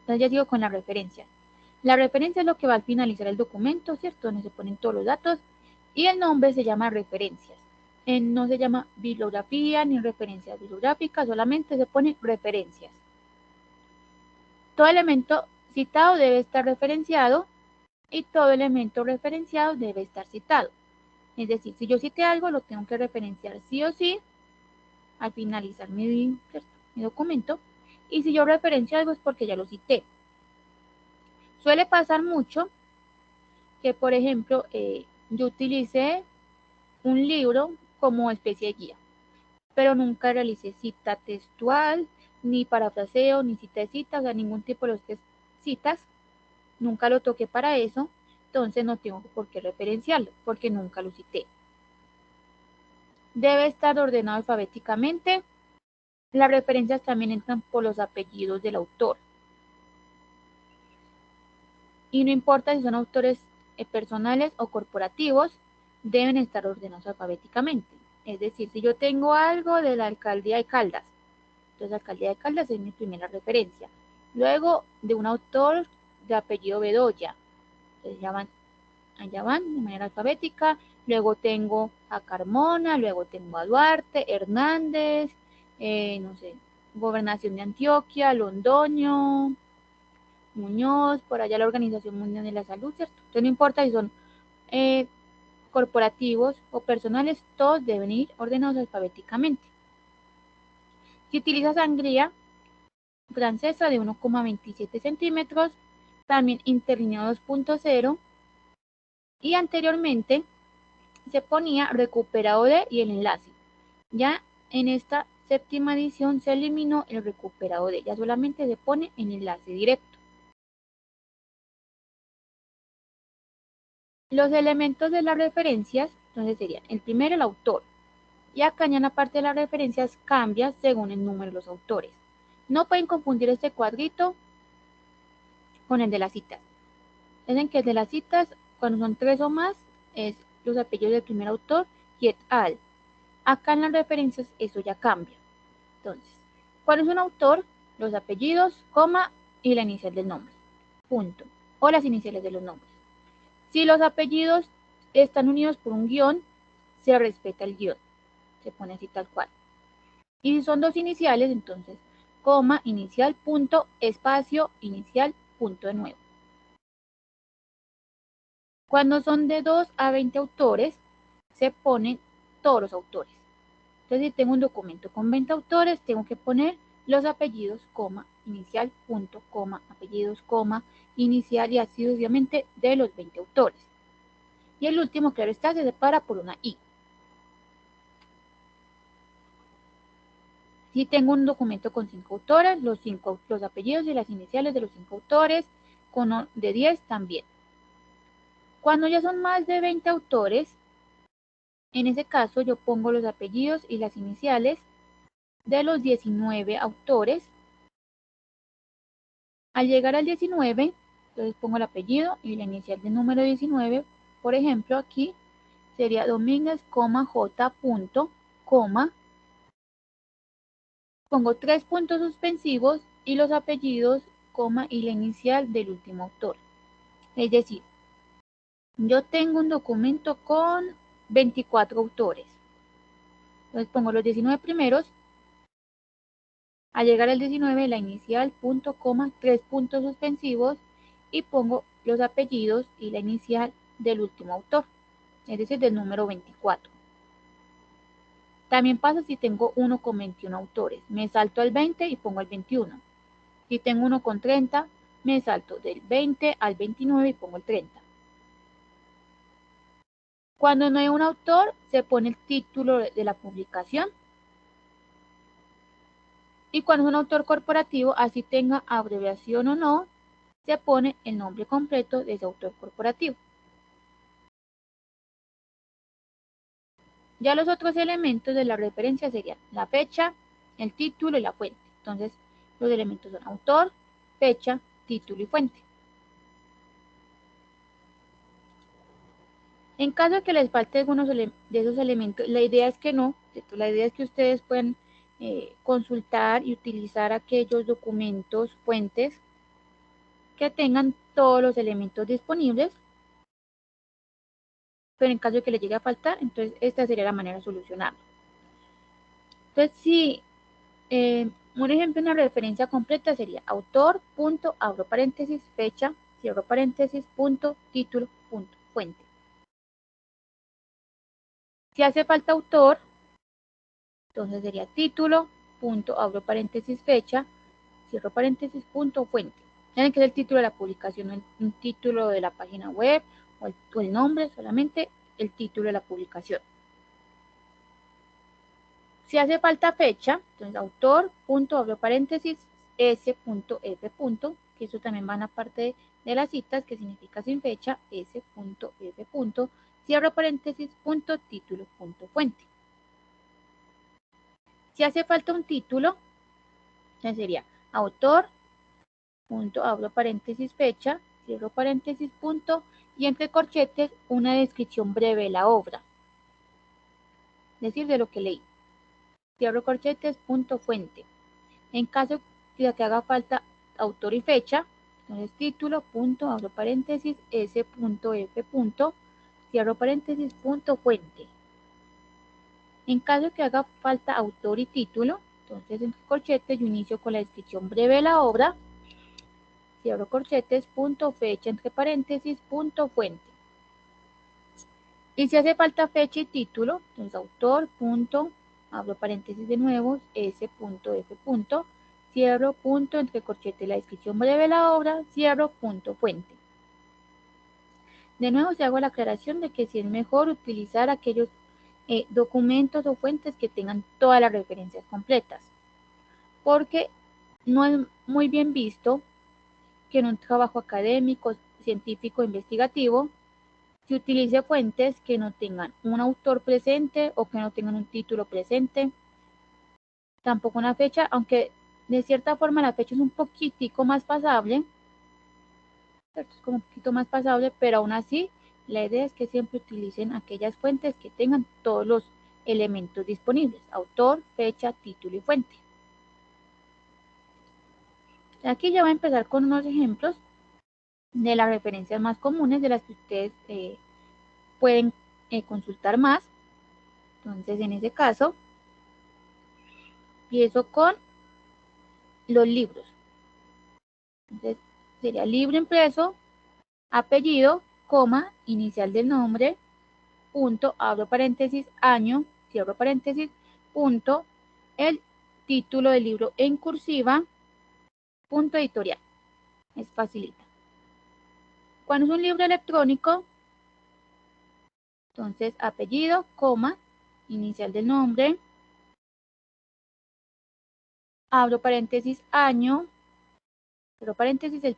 Entonces ya sigo con la referencia. La referencia es lo que va al finalizar el documento, ¿cierto? Donde se ponen todos los datos y el nombre se llama referencias. No se llama bibliografía ni referencias bibliográficas, solamente se pone referencias. Todo elemento citado debe estar referenciado y todo elemento referenciado debe estar citado. Es decir, si yo cité algo, lo tengo que referenciar sí o sí al finalizar mi documento. Y si yo referencio algo es porque ya lo cité. Suele pasar mucho que, por ejemplo, yo utilicé un libro como especie de guía, pero nunca realicé cita textual, ni parafraseo, ni cita de cita, o sea, ningún tipo de los citas, nunca lo toqué para eso, entonces no tengo por qué referenciarlo, porque nunca lo cité. debe estar ordenado alfabéticamente. Las referencias también entran por los apellidos del autor. Y no importa si son autores personales o corporativos, deben estar ordenados alfabéticamente. Es decir, si yo tengo algo de la alcaldía de Caldas, entonces la alcaldía de Caldas es mi primera referencia. Luego de un autor de apellido Bedoya, entonces allá van de manera alfabética. Luego tengo a Carmona, luego tengo a Duarte, Hernández, no sé, Gobernación de Antioquia, Londoño, Muñoz, por allá la Organización Mundial de la Salud, ¿cierto? Entonces no importa si son corporativos o personales, todos deben ir ordenados alfabéticamente. Si utiliza sangría francesa de 1,27 centímetros, también interlineado 2.0, y anteriormente se ponía recuperado de y el enlace. Ya en esta séptima edición se eliminó el recuperado de, ya solamente se pone el enlace directo. Los elementos de las referencias, entonces serían el primero el autor, y acá ya en la parte de las referencias cambia según el número de los autores. No pueden confundir este cuadrito con el de las citas. Dicen que el de las citas, cuando son 3 o más, es los apellidos del primer autor y et al. Acá en las referencias eso ya cambia. Entonces, cuando es un autor, los apellidos, coma y la inicial del nombre. Punto. O las iniciales de los nombres. Si los apellidos están unidos por un guión, se respeta el guión. Se pone así tal cual. Y si son dos iniciales, entonces, coma, inicial, punto, espacio, inicial, punto de nuevo. Cuando son de 2 a 20 autores, se ponen todos los autores. Entonces, si tengo un documento con 20 autores, tengo que poner los apellidos, coma, inicial, punto, coma, apellidos, coma, inicial y así sucesivamente de los 20 autores. Y el último, claro está, se separa por una I. Si tengo un documento con 5 autores, los apellidos y las iniciales de los 5 autores, con de 10 también. Cuando ya son más de 20 autores, en ese caso yo pongo los apellidos y las iniciales de los 19 autores. Al llegar al 19, entonces pongo el apellido y la inicial del número 19. Por ejemplo, aquí sería Domínguez, J. Coma. Pongo 3 puntos suspensivos y los apellidos, coma y la inicial del último autor. Es decir, yo tengo un documento con 24 autores. Entonces pongo los 19 primeros. Al llegar al 19, la inicial, punto, coma, 3 puntos suspensivos y pongo los apellidos y la inicial del último autor, es decir, del número 24. También pasa si tengo uno con 21 autores. Me salto al 20 y pongo el 21. Si tengo uno con 30, me salto del 20 al 29 y pongo el 30. Cuando no hay un autor, se pone el título de la publicación. Y cuando es un autor corporativo, así tenga abreviación o no, se pone el nombre completo de ese autor corporativo. Ya los otros elementos de la referencia serían la fecha, el título y la fuente. Entonces, los elementos son autor, fecha, título y fuente. En caso de que les falte algunos de esos elementos, la idea es que no, ¿cierto? La idea es que ustedes puedan consultar y utilizar aquellos documentos, fuentes, que tengan todos los elementos disponibles, pero en caso de que les llegue a faltar, entonces esta sería la manera de solucionarlo. Entonces, si un ejemplo, una referencia completa sería autor, punto, abro paréntesis, fecha, cierro paréntesis, punto, título, punto, fuente. Si hace falta autor, entonces sería título, punto, abro paréntesis, fecha, cierro paréntesis, punto, fuente. Tiene que ser el título de la publicación, no un título de la página web o el nombre, solamente el título de la publicación. Si hace falta fecha, entonces autor, punto, abro paréntesis, s.f. que eso también va en la parte de las citas, que significa sin fecha, s.f. cierro paréntesis, punto, título, punto, fuente. Si hace falta un título, entonces sería autor, punto, abro paréntesis, fecha, cierro paréntesis, punto, y entre corchetes una descripción breve de la obra, es decir, de lo que leí. Cierro corchetes, punto, fuente. En caso de que haga falta autor y fecha, entonces título, punto, abro paréntesis, s, punto, f, punto, cierro paréntesis, punto, fuente. En caso de que haga falta autor y título, entonces en corchetes yo inicio con la descripción breve de la obra, cierro corchetes, punto, fecha, entre paréntesis, punto, fuente. Y si hace falta fecha y título, entonces autor, punto, abro paréntesis de nuevo, s, punto, f, punto, cierro, punto, entre corchetes la descripción breve de la obra, cierro, punto, fuente. De nuevo se hago la aclaración de que si es mejor utilizar aquellos documentos o fuentes que tengan todas las referencias completas, porque no es muy bien visto que en un trabajo académico, científico, investigativo, se utilice fuentes que no tengan un autor presente o que no tengan un título presente, tampoco una fecha, aunque de cierta forma la fecha es un poquitico más pasable, ¿cierto? Es como un poquito más pasable, pero aún así la idea es que siempre utilicen aquellas fuentes que tengan todos los elementos disponibles, autor, fecha, título y fuente. Aquí ya voy a empezar con unos ejemplos de las referencias más comunes de las que ustedes pueden consultar más. Entonces, en ese caso, empiezo con los libros. Entonces, sería libro impreso, apellido, coma, inicial del nombre, punto, abro paréntesis, año, cierro paréntesis, punto, el título del libro en cursiva, punto editorial. Es facilita. Cuando es un libro electrónico, entonces apellido, coma, inicial del nombre, abro paréntesis, año, cierro paréntesis, el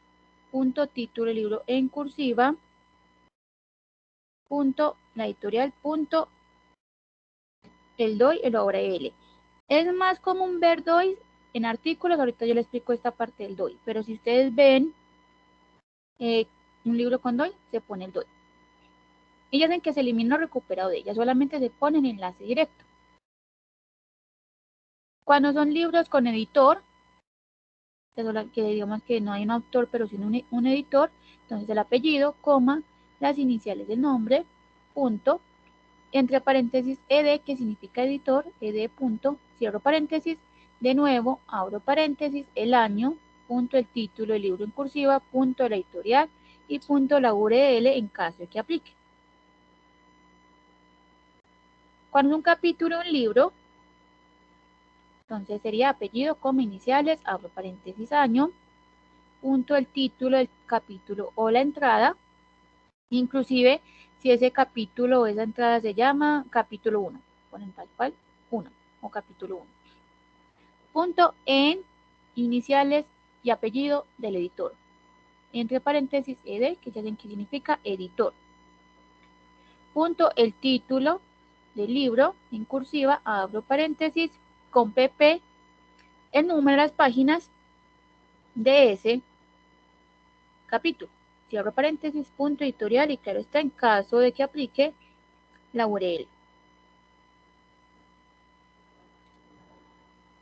punto, título del libro en cursiva, punto, la editorial, punto, el DOI, el obra L. Es más común ver DOI en artículos, ahorita yo les explico esta parte del DOI, pero si ustedes ven un libro con DOI, se pone el DOI. Y ya saben que se elimina lo recuperado de ella, solamente se pone el enlace directo. Cuando son libros con editor, que digamos que no hay un autor, pero sí un editor, entonces el apellido, coma, las iniciales del nombre, punto, entre paréntesis ed, que significa editor, ed, punto, cierro paréntesis, de nuevo, abro paréntesis, el año, punto, el título del libro en cursiva, punto, la editorial y punto, la URL en caso de que aplique. Cuando un capítulo de un libro, entonces sería apellido, coma, iniciales, abro paréntesis, año, punto, el título del capítulo o la entrada, inclusive si ese capítulo o esa entrada se llama capítulo 1, ponen tal cual 1 o capítulo 1. Punto en iniciales y apellido del editor. Entre paréntesis ed, que ya saben que significa editor. Punto el título del libro en cursiva, abro paréntesis con pp, el número de las páginas de ese capítulo. Cierro paréntesis, punto editorial y claro está en caso de que aplique la URL.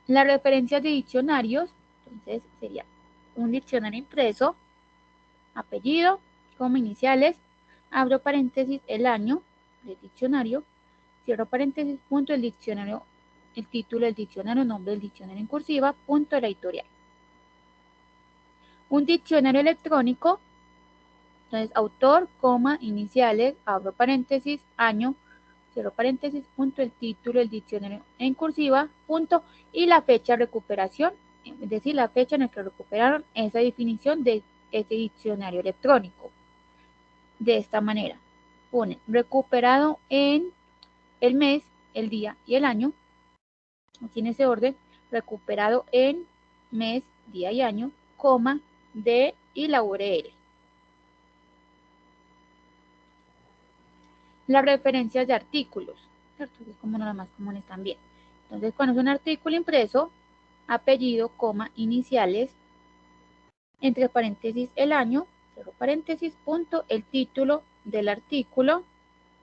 Las referencias de diccionarios, entonces sería un diccionario impreso, apellido, como iniciales, abro paréntesis el año del diccionario, cierro paréntesis, punto el diccionario, el título del diccionario, nombre del diccionario en cursiva, punto la editorial. Un diccionario electrónico, entonces autor, coma, iniciales, abro paréntesis, año, cierro paréntesis, punto el título del diccionario en cursiva, punto, y la fecha de recuperación, es decir, la fecha en la que recuperaron esa definición de ese diccionario electrónico. De esta manera, ponen recuperado en el mes, el día y el año, aquí en ese orden, recuperado en mes, día y año, coma, de y la URL. Las referencias de artículos, ¿cierto? Es como una de las más comunes también. Entonces, cuando es un artículo impreso, apellido, coma, iniciales, entre paréntesis el año, cierro paréntesis, punto, el título del artículo,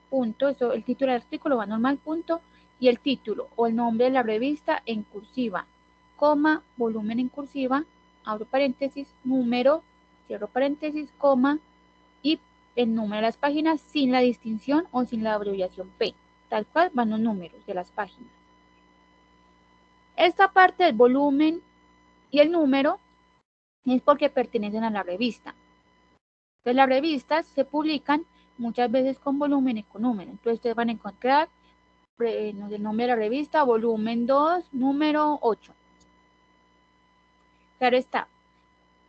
punto, eso, el título del artículo va normal, punto, y el título o el nombre de la revista en cursiva, coma, volumen en cursiva, abro paréntesis, número, cierro paréntesis, coma, y el número de las páginas sin la distinción o sin la abreviación P, tal cual van los números de las páginas. Esta parte del volumen y el número es porque pertenecen a la revista. Entonces las revistas se publican muchas veces con volumen y con número. Entonces ustedes van a encontrar el nombre de la revista, volumen 2, número 8. Claro está,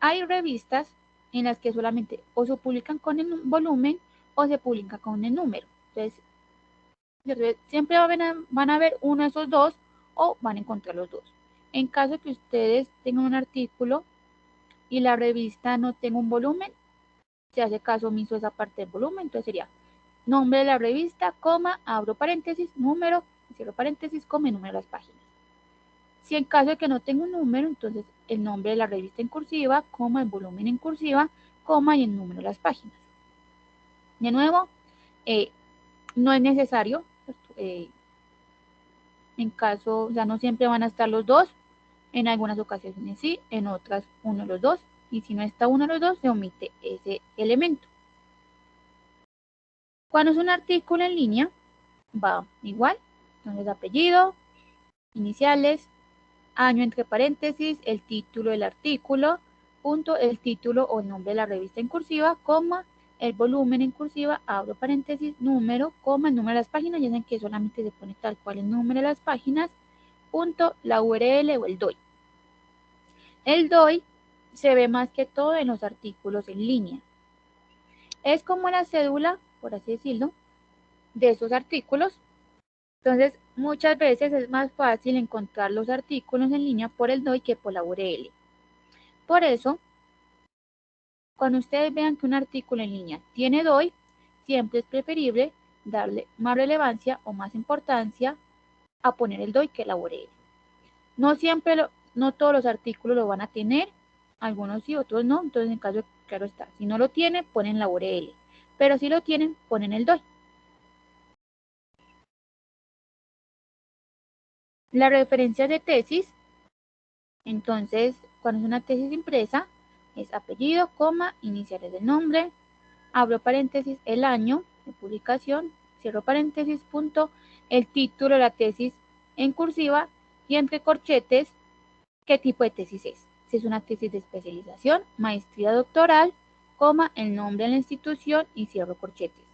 hay revistas en las que solamente o se publican con el volumen o se publican con el número. Entonces siempre van a ver uno de esos dos o van a encontrar los dos. En caso que ustedes tengan un artículo y la revista no tenga un volumen, se hace caso omiso esa parte del volumen, entonces sería nombre de la revista, coma, abro paréntesis, número, cierro paréntesis, coma, número de las páginas. Si en caso de que no tenga un número, entonces el nombre de la revista en cursiva, coma, el volumen en cursiva, coma y el número de las páginas. De nuevo, no es necesario, en caso, o sea, no siempre van a estar los dos, en algunas ocasiones sí, en otras uno de los dos, y si no está uno de los dos, se omite ese elemento. Cuando es un artículo en línea, va igual, entonces apellido, iniciales, año entre paréntesis, el título del artículo, punto, el título o el nombre de la revista en cursiva, coma, el volumen en cursiva, abro paréntesis, número, coma, el número de las páginas, ya saben que solamente se pone tal cual el número de las páginas, punto, la URL o el DOI. El DOI se ve más que todo en los artículos en línea. Es como la cédula, por así decirlo, de esos artículos. Entonces, muchas veces es más fácil encontrar los artículos en línea por el DOI que por la URL. Por eso, cuando ustedes vean que un artículo en línea tiene DOI, siempre es preferible darle más relevancia o más importancia a poner el DOI que la URL. No todos los artículos lo van a tener, algunos sí, otros no, entonces en caso, claro está, si no lo tienen, ponen la URL, pero si lo tienen, ponen el DOI. La referencia de tesis, entonces, cuando es una tesis impresa, es apellido, coma, iniciales del nombre, abro paréntesis, el año de publicación, cierro paréntesis, punto, el título de la tesis en cursiva y entre corchetes, qué tipo de tesis es. Si es una tesis de especialización, maestría doctoral, coma, el nombre de la institución y cierro corchetes.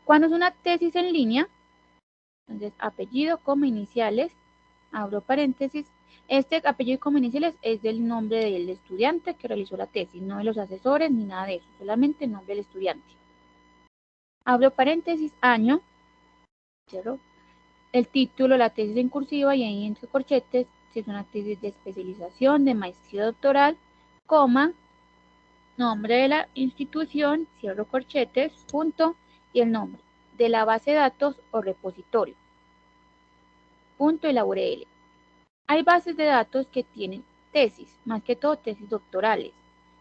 Cuando es una tesis en línea, entonces apellido, coma, iniciales, abro paréntesis, este apellido como iniciales es del nombre del estudiante que realizó la tesis, no de los asesores ni nada de eso, solamente el nombre del estudiante. Abro paréntesis, año, cierro, el título, la tesis en cursiva y ahí entre corchetes, si es una tesis de especialización, de maestría doctoral, coma, nombre de la institución, cierro corchetes, punto, y el nombre de la base de datos o repositorio, punto y la URL. Hay bases de datos que tienen tesis, más que todo tesis doctorales.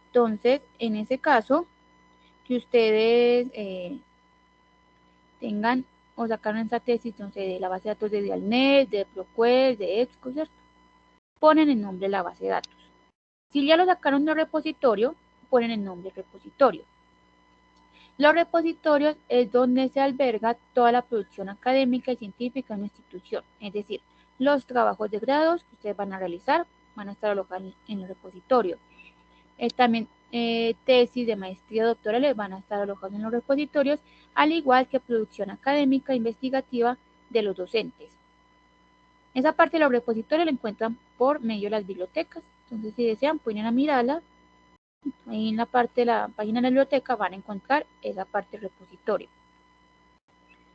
Entonces, en ese caso, que ustedes tengan o sacaron esa tesis, entonces, de la base de datos de Dialnet, de ProQuest, de EBSCO, ¿cierto? Ponen el nombre de la base de datos. Si ya lo sacaron del repositorio, ponen el nombre del repositorio. Los repositorios es donde se alberga toda la producción académica y científica en una institución, es decir, los trabajos de grados que ustedes van a realizar van a estar alojados en el repositorio. También tesis de maestría doctorales van a estar alojados en los repositorios, al igual que producción académica e investigativa de los docentes. Esa parte de los repositorios la encuentran por medio de las bibliotecas, entonces si desean pueden a mirarla. Ahí en la parte de la página de la biblioteca van a encontrar esa parte del repositorio.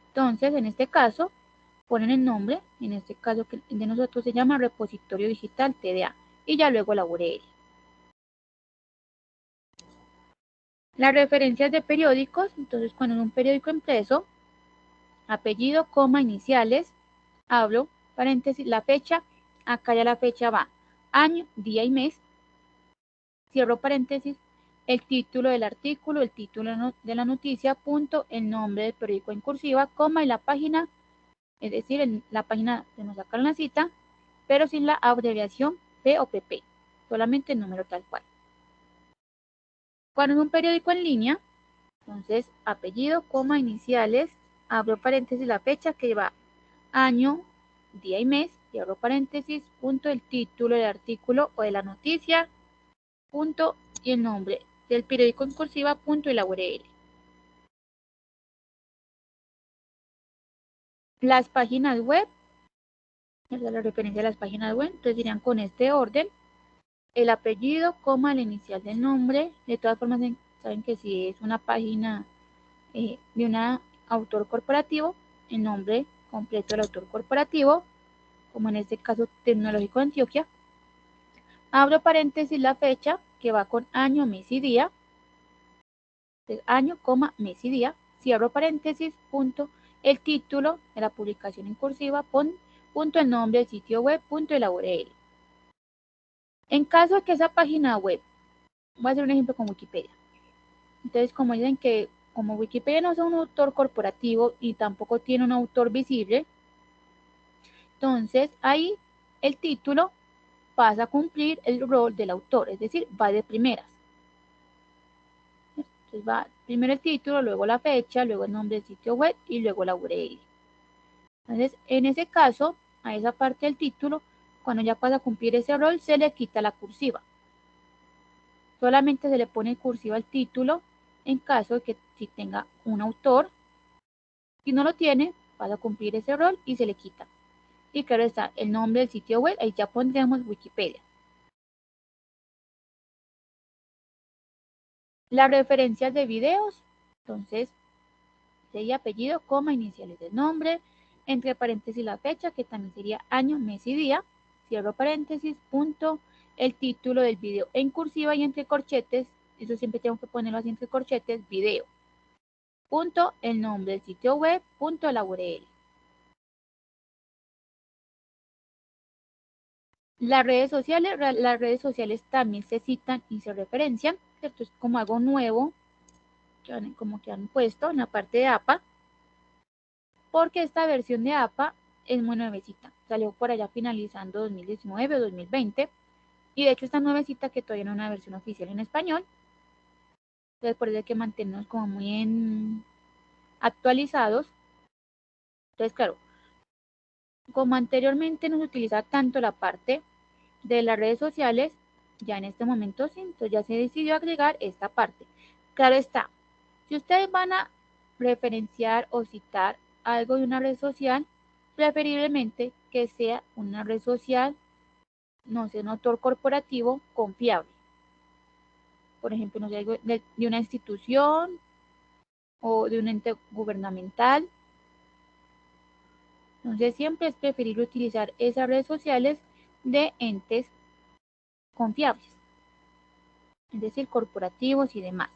Entonces, en este caso, ponen el nombre, en este caso que de nosotros se llama repositorio digital TDA, y ya luego la URL. Las referencias de periódicos, entonces cuando en un periódico impreso, apellido, coma, iniciales, abro paréntesis, la fecha, acá ya la fecha va, año, día y mes, cierro paréntesis, el título del artículo, el título de la noticia, punto, el nombre del periódico en cursiva, coma, y la página, es decir, la página que nos sacaron la cita, pero sin la abreviación P o PP, solamente el número tal cual. Cuando es un periódico en línea, entonces apellido, coma, iniciales, abro paréntesis, la fecha que va, año, día y mes, cierro paréntesis, punto, el título del artículo o de la noticia, punto, y el nombre del periódico en cursiva, punto, y la URL. Las páginas web, la referencia a las páginas web, entonces irían con este orden, el apellido, coma, el inicial del nombre. De todas formas, saben que si es una página de un autor corporativo, el nombre completo del autor corporativo, como en este caso Tecnológico de Antioquia. Abro paréntesis, la fecha que va con año, mes y día. Entonces, año, coma, mes y día. Cierro paréntesis, punto, el título de la publicación en cursiva, punto, el nombre del sitio web, punto, y la URL. En caso de que esa página web, voy a hacer un ejemplo con Wikipedia. Entonces, como dicen que como Wikipedia no es un autor corporativo y tampoco tiene un autor visible, entonces ahí el título pasa a cumplir el rol del autor, es decir, va de primeras. Entonces va primero el título, luego la fecha, luego el nombre del sitio web y luego la URL. Entonces, en ese caso, a esa parte del título, cuando ya pasa a cumplir ese rol, se le quita la cursiva. Solamente se le pone cursiva al título en caso de que si tenga un autor. Si no lo tiene, pasa a cumplir ese rol y se le quita. Y claro está el nombre del sitio web, ahí ya pondremos Wikipedia. Las referencias de videos, entonces, sería apellido, coma, iniciales del nombre, entre paréntesis la fecha, que también sería año, mes y día, cierro paréntesis, punto, el título del video en cursiva y entre corchetes, eso siempre tengo que ponerlo así entre corchetes, video, punto, el nombre del sitio web, punto, la URL. Las redes sociales también se citan y se referencian, ¿cierto? Es como algo nuevo, como que han puesto en la parte de APA, porque esta versión de APA es muy nuevecita, salió por allá finalizando 2019 o 2020, y de hecho esta nuevecita que todavía no es una versión oficial en español, entonces por eso hay que mantenernos como muy actualizados. Entonces claro, como anteriormente no se utilizaba tanto la parte de las redes sociales, ya en este momento sí, entonces ya se decidió agregar esta parte. Claro está, si ustedes van a referenciar o citar algo de una red social, preferiblemente que sea una red social, no sé, un autor corporativo confiable. Por ejemplo, no sé, algo de una institución o de un ente gubernamental. Entonces siempre es preferible utilizar esas redes sociales de entes confiables, es decir, corporativos y demás.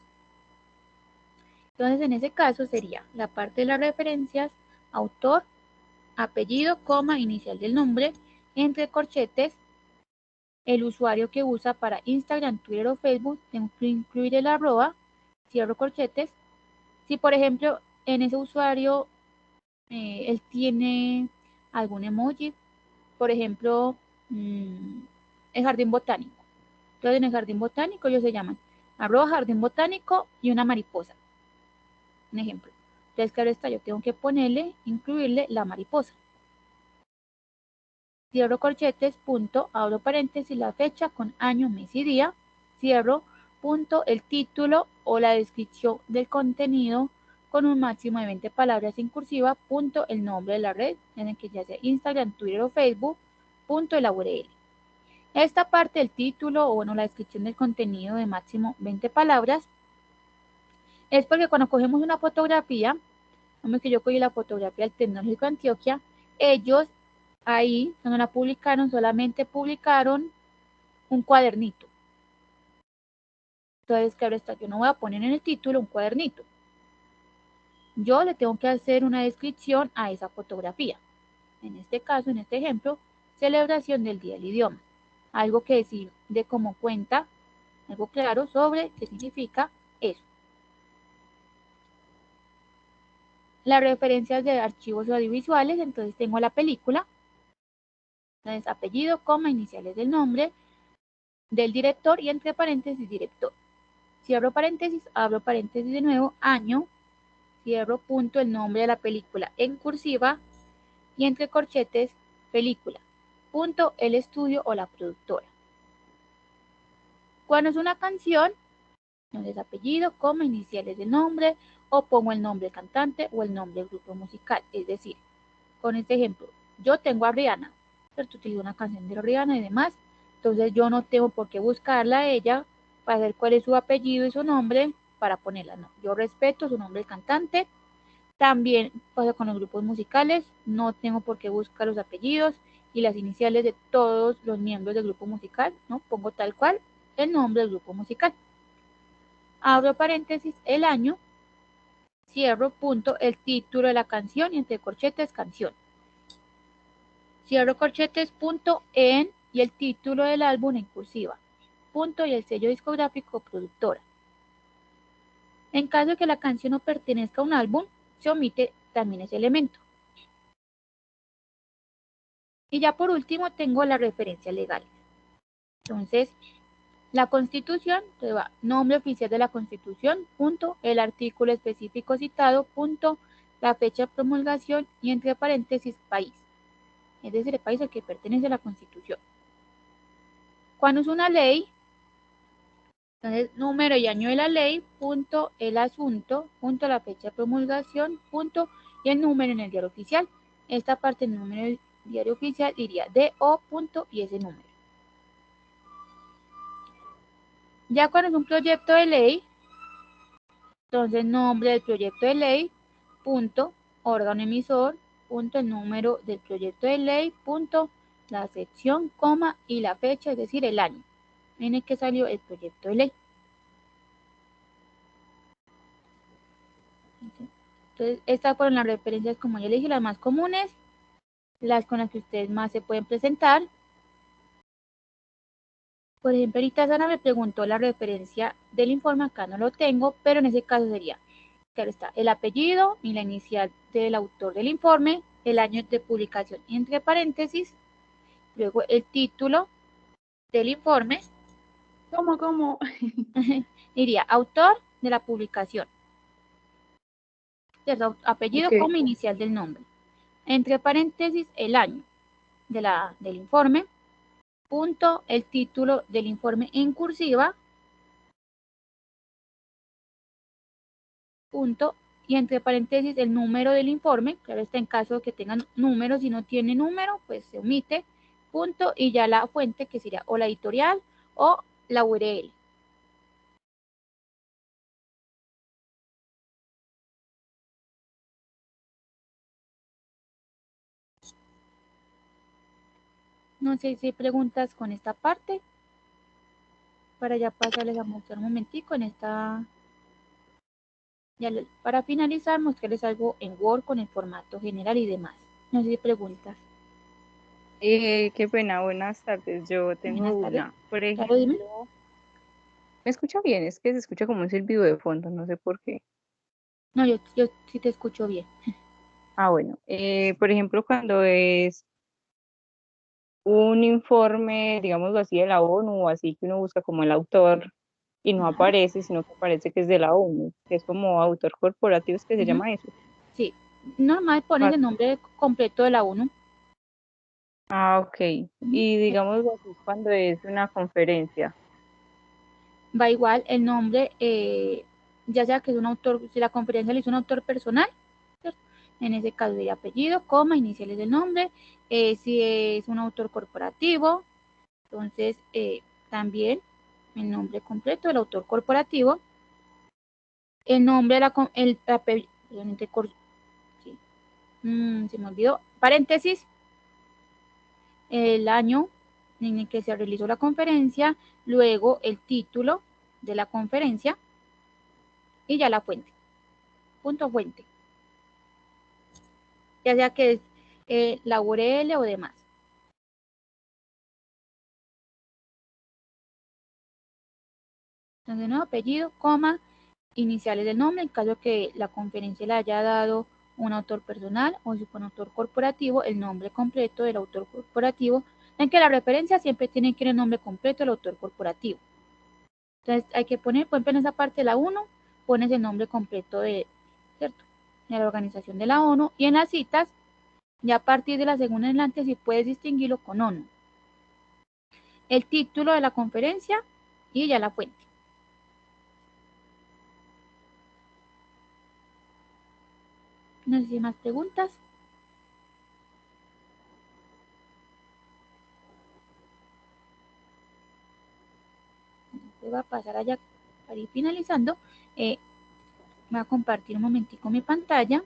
Entonces, en ese caso sería la parte de las referencias, autor, apellido, coma, inicial del nombre, entre corchetes, el usuario que usa para Instagram, Twitter o Facebook, tengo que incluir el arroba, cierro corchetes. Si, por ejemplo, en ese usuario él tiene algún emoji, por ejemplo, el jardín botánico. Entonces, en el jardín botánico ellos se llaman arroba jardín botánico y una mariposa. Un ejemplo. Entonces, claro está, yo tengo que ponerle, incluirle la mariposa. Cierro corchetes, punto, abro paréntesis, la fecha con año, mes y día. Cierro, punto, el título o la descripción del contenido con un máximo de 20 palabras en cursiva, punto, el nombre de la red, en el que ya sea Instagram, Twitter o Facebook, punto, la URL. Esta parte del título o bueno, la descripción del contenido de máximo 20 palabras es porque cuando cogemos una fotografía, como que yo cogí la fotografía del Tecnológico de Antioquia, ellos ahí, cuando la publicaron, solamente publicaron un cuadernito. Entonces, claro está, yo no voy a poner en el título un cuadernito. yo le tengo que hacer una descripción a esa fotografía. En este caso, en este ejemplo, celebración del Día del Idioma. Algo que decir de cómo cuenta, algo claro sobre qué significa eso. Las referencias de archivos audiovisuales, entonces tengo la película, entonces apellido, coma, iniciales del nombre, del director y entre paréntesis director. Si abro paréntesis de nuevo, año, cierro punto, el nombre de la película en cursiva y entre corchetes, película, punto, el estudio o la productora. Cuando es una canción, entonces apellido, coma, iniciales del nombre o pongo el nombre del cantante o el nombre del grupo musical. Es decir, con este ejemplo, yo tengo a Rihanna, ¿cierto? Utilizo una canción de Rihanna y demás, entonces yo no tengo por qué buscarla a ella para ver cuál es su apellido y su nombre para ponerla, no. Yo respeto su nombre del cantante. También pasa con los grupos musicales, no tengo por qué buscar los apellidos y las iniciales de todos los miembros del grupo musical, ¿no? Pongo tal cual el nombre del grupo musical. Abro paréntesis, el año, cierro punto, el título de la canción y entre corchetes, canción. Cierro corchetes, punto, en y el título del álbum en cursiva, punto y el sello discográfico productora. En caso de que la canción no pertenezca a un álbum, se omite también ese elemento. Y ya por último tengo la referencia legal. Entonces, la Constitución, te va nombre oficial de la Constitución, punto, el artículo específico citado, punto, la fecha de promulgación y entre paréntesis país. Es decir, el país al que pertenece la Constitución. Cuando es una ley, entonces número y año de la ley, punto, el asunto, punto, la fecha de promulgación, punto, y el número en el diario oficial. Esta parte del número del diario oficial diría DO, punto, y ese número. Ya cuando es un proyecto de ley, entonces nombre del proyecto de ley, punto, órgano emisor, punto, el número del proyecto de ley, punto, la sección, coma, y la fecha, es decir, el año en el que salió el proyecto de ley. Entonces, estas fueron las referencias, como yo le dije, las más comunes, las con las que ustedes más se pueden presentar. Por ejemplo, ahorita Sara me preguntó la referencia del informe, acá no lo tengo, pero en ese caso sería, claro está, el apellido y la inicial del autor del informe, el año de publicación entre paréntesis, luego el título del informe. ¿Cómo? Diría autor de la publicación, apellido Ok. como inicial del nombre, entre paréntesis el año del informe, punto, el título del informe en cursiva, punto, y entre paréntesis el número del informe, claro está en caso de que tengan número, si no tiene número, pues se omite, punto, y ya la fuente que sería o la editorial o la URL. No sé si hay preguntas con esta parte, para ya pasarles a mostrar un momentico en esta, ya para finalizar, mostrarles algo en Word con el formato general y demás. No sé si hay preguntas. Qué pena, buenas tardes. Yo tengo Buenas tardes. una. Por Claro, dime. ejemplo, ¿me escucha bien? Es que se escucha como un silbido de fondo, no sé por qué. No, yo sí te escucho bien. Ah, bueno. Por ejemplo, cuando es un informe, digámoslo así, de la ONU o así, que uno busca como el autor y no Ajá. aparece, sino que aparece que es de la ONU, que es como autor corporativo, es que se Uh-huh. llama eso. Sí, normal pones Ah, el nombre completo de la ONU. ok. Y digámoslo así, cuando es una conferencia. Va igual el nombre, ya sea que es un autor, si la conferencia le hizo un autor personal, ¿cierto? En ese caso diría apellido, coma, iniciales del nombre. Si es un autor corporativo, entonces también el nombre completo del autor corporativo, el nombre de el apellido, sí, se me olvidó, paréntesis, el año en el que se realizó la conferencia, luego el título de la conferencia y ya la fuente. Punto fuente. ya sea que es la URL o demás. Entonces, nuevo apellido, coma, iniciales del nombre, en caso que la conferencia le haya dado un autor personal o si fue un autor corporativo, el nombre completo del autor corporativo, en que la referencia siempre tiene que ir el nombre completo del autor corporativo. Entonces hay que poner, por ejemplo, en esa parte de la 1, pones el nombre completo de, ¿cierto?, de la organización de la ONU, y en las citas, ya a partir de la segunda en adelante, si puedes distinguirlo con ONU. El título de la conferencia y ya la fuente. No sé si hay más preguntas. Voy a pasar allá para ir finalizando. Voy a compartir un momentico mi pantalla.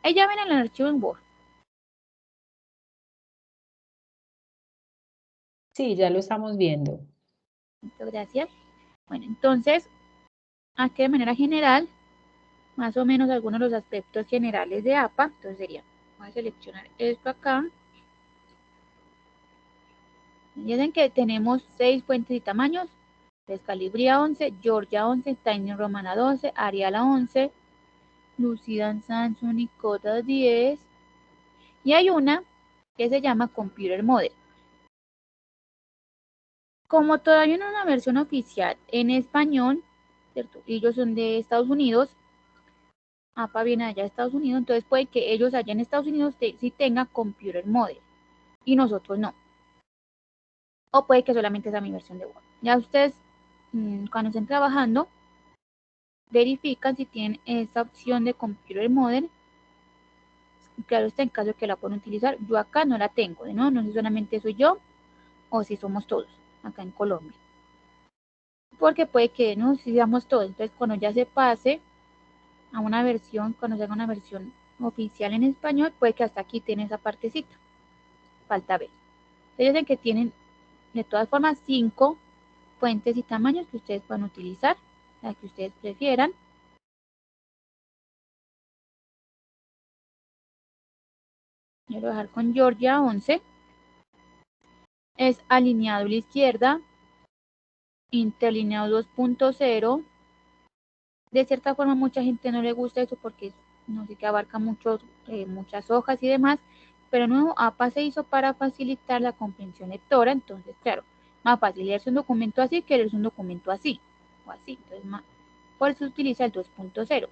Ahí ya ven el archivo en Word. Sí, ya lo estamos viendo. Muchas gracias. Bueno, entonces, aquí de manera general, más o menos algunos de los aspectos generales de APA. Entonces sería, voy a seleccionar esto acá. Ya ven que tenemos 6 fuentes y tamaños. Calibria 11, Georgia 11, Tiny Romana 12, Arial 11, Lucidan Samsung y Coda 10. Y hay una que se llama Computer Model. Como todavía no hay una versión oficial en español, ¿cierto? Ellos son de Estados Unidos, APA viene allá de Estados Unidos, entonces puede que ellos allá en Estados Unidos sí tengan Computer Model y nosotros no. O puede que solamente sea mi versión de Word. Ya ustedes, cuando estén trabajando, verifican si tienen esa opción de Computer Model. Claro está, en caso de que la puedan utilizar. Yo acá no la tengo, ¿no? No sé si solamente soy yo o si somos todos acá en Colombia. Porque puede que no sigamos todos. Entonces, cuando ya se pase a una versión, cuando se haga una versión oficial en español, puede que hasta aquí tiene esa partecita. Falta ver. Ellos dicen que tienen, de todas formas, 5 fuentes y tamaños que ustedes puedan utilizar, la que ustedes prefieran. Yo lo voy a dejar con Georgia 11. Es alineado a la izquierda, interlineado 2.0. De cierta forma mucha gente no le gusta eso porque no sé, que abarca muchas hojas y demás, pero nuevo APA se hizo para facilitar la comprensión lectora. Entonces, claro, más fácil leerse un documento así que leerse un documento así o así. Entonces, por eso se utiliza el 2.0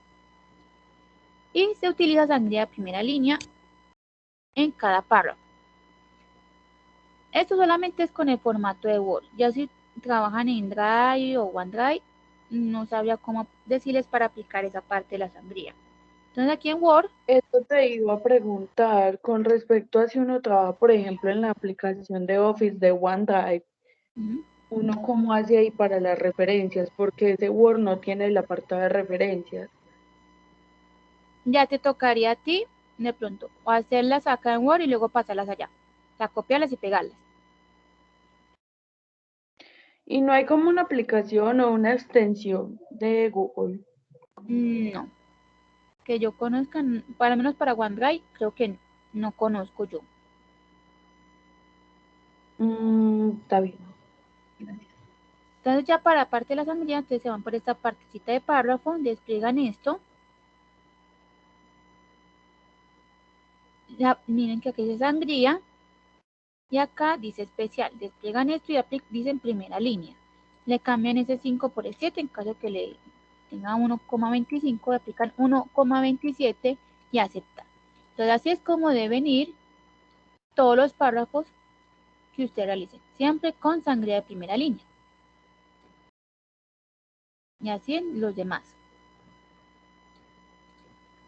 y se utiliza sangría de primera línea en cada párrafo. Esto solamente es con el formato de Word. Ya si trabajan en Drive o OneDrive, no sabría cómo decirles para aplicar esa parte de la sangría. Entonces aquí en Word. Esto te iba a preguntar con respecto a si uno trabaja, por ejemplo, en la aplicación de Office de OneDrive, uno cómo hace ahí para las referencias, porque ese Word no tiene el apartado de referencias. Ya te tocaría a ti, de pronto, o hacerlas acá en Word y luego pasarlas allá. O sea, copiarlas y pegarlas. Y no hay como una aplicación o una extensión de Google. No, que yo conozca, para menos para OneDrive, creo que no conozco yo. Está bien. Gracias. Entonces ya para la parte de la sangría, entonces se van por esta partecita de párrafo, despliegan esto. Ya, miren que aquí dice sangría y acá dice especial. Despliegan esto y dicen primera línea. Le cambian ese 5 por el 7 en caso que le tenga 1,25, le aplican 1,27 y aceptar. Entonces así es como deben ir todos los párrafos que usted realice, siempre con sangría de primera línea. Y así en los demás.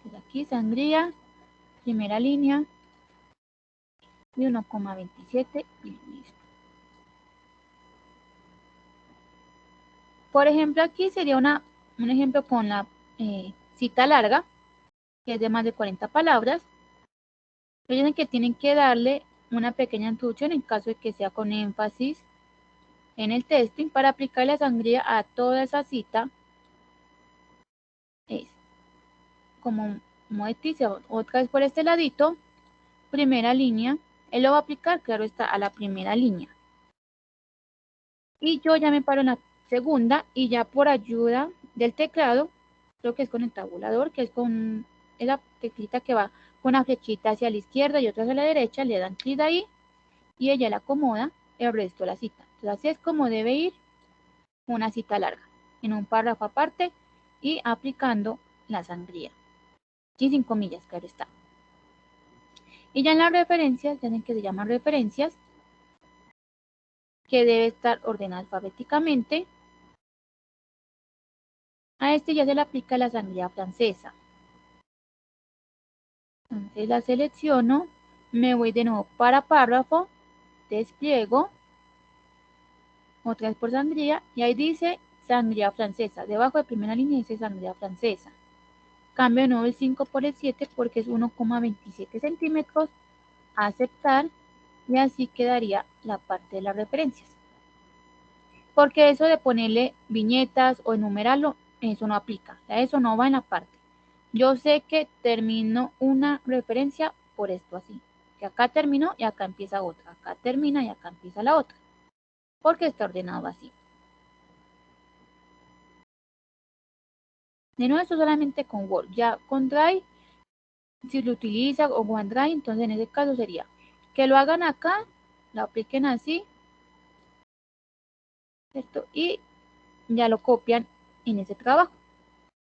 Entonces aquí sangría, primera línea y 1,27 y listo. Por ejemplo, aquí sería un ejemplo con la cita larga, que es de más de 40 palabras. Recuerden que tienen que darle una pequeña introducción en caso de que sea con énfasis en el testing para aplicar la sangría a toda esa cita. Es como dice, otra vez por este ladito, primera línea, él lo va a aplicar, claro está, a la primera línea. Y yo ya me paro en la segunda y ya por ayuda del teclado, creo que es con el tabulador, que es con la teclita que va con una flechita hacia la izquierda y otra hacia la derecha, le dan clic ahí y ella le acomoda el resto de la cita. Entonces así es como debe ir una cita larga, en un párrafo aparte y aplicando la sangría. Y sin comillas, claro está. Y ya en las referencias, ya saben que se llaman referencias, que debe estar ordenada alfabéticamente. A este ya se le aplica la sangría francesa. Entonces la selecciono, me voy de nuevo para párrafo, despliego, otra vez por sangría, y ahí dice sangría francesa. Debajo de primera línea dice sangría francesa. Cambio de nuevo el 5 por el 7 porque es 1,27 centímetros. Aceptar, y así quedaría la parte de las referencias. Porque eso de ponerle viñetas o enumerarlo, eso no aplica. O sea, eso no va en la parte. Yo sé que termino una referencia por esto así. Que acá terminó y acá empieza otra. Acá termina y acá empieza la otra. Porque está ordenado así. De nuevo, esto solamente con Word. Ya con Drive, si lo utiliza o OneDrive, entonces en ese caso sería que lo hagan acá, lo apliquen así, ¿cierto? Y ya lo copian en ese trabajo,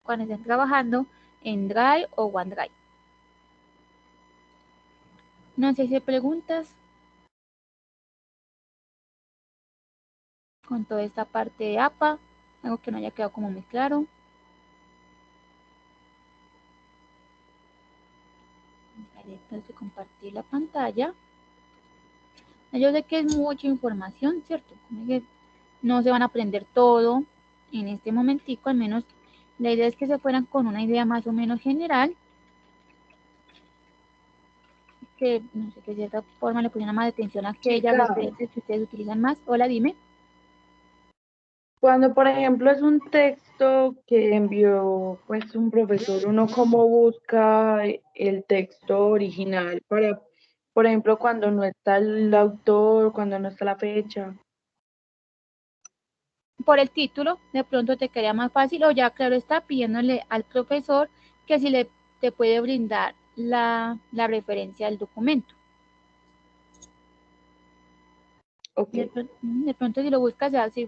cuando estén trabajando en Drive o OneDrive. No sé si hay preguntas con toda esta parte de APA, algo que no haya quedado como muy claro. Entonces compartir la pantalla. Yo sé que es mucha información, ¿cierto? Como que no se van a aprender todo en este momentico, al menos la idea es que se fueran con una idea más o menos general, que no sé, que de cierta forma le pusieran más atención a aquellas Chica, referencias que ustedes utilizan más. Hola, dime. cuando por ejemplo es un texto que envió pues un profesor, uno cómo busca el texto original para, por ejemplo, cuando no está el autor, cuando no está la fecha. Por el título, de pronto te quedaría más fácil, o ya claro está pidiéndole al profesor que si te puede brindar la referencia del documento. Ok, De pronto si lo buscas ya, si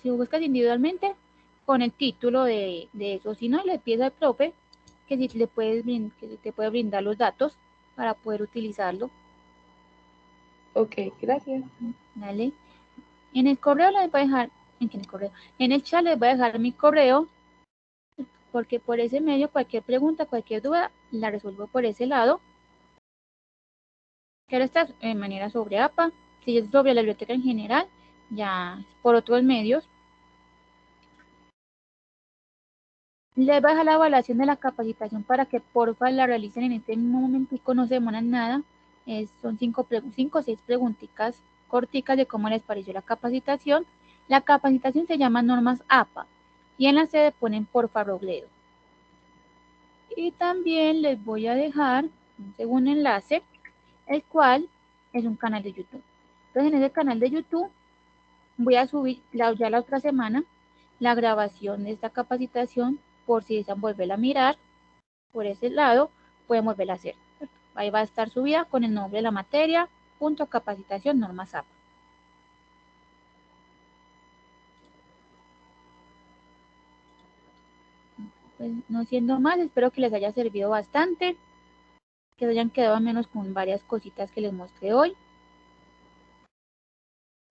lo buscas individualmente con el título de eso, si no, le pides al profe que si que si te puede brindar los datos para poder utilizarlo. ok, gracias. ¿Vale? En el correo les voy a dejar, en el correo, en el chat les voy a dejar mi correo, porque por ese medio cualquier pregunta, cualquier duda, la resuelvo por ese lado. Quiero estar de manera sobre APA, si es sobre la biblioteca en general, ya por otros medios. Les voy a dejar la evaluación de la capacitación para que porfa la realicen en este mismo momentico, no se demoran nada. Son 5 o 6 preguntitas corticas de cómo les pareció la capacitación. La capacitación se llama Normas APA y en la sede ponen porfa Robledo. Y también les voy a dejar un segundo enlace, el cual es un canal de YouTube. Entonces en ese canal de YouTube voy a subir ya la otra semana la grabación de esta capacitación por si desean volverla a mirar por ese lado, pueden volverla a hacer. Ahí va a estar subida con el nombre de la materia, punto capacitación normas APA. Pues no siendo más, espero que les haya servido bastante, que se hayan quedado al menos con varias cositas que les mostré hoy.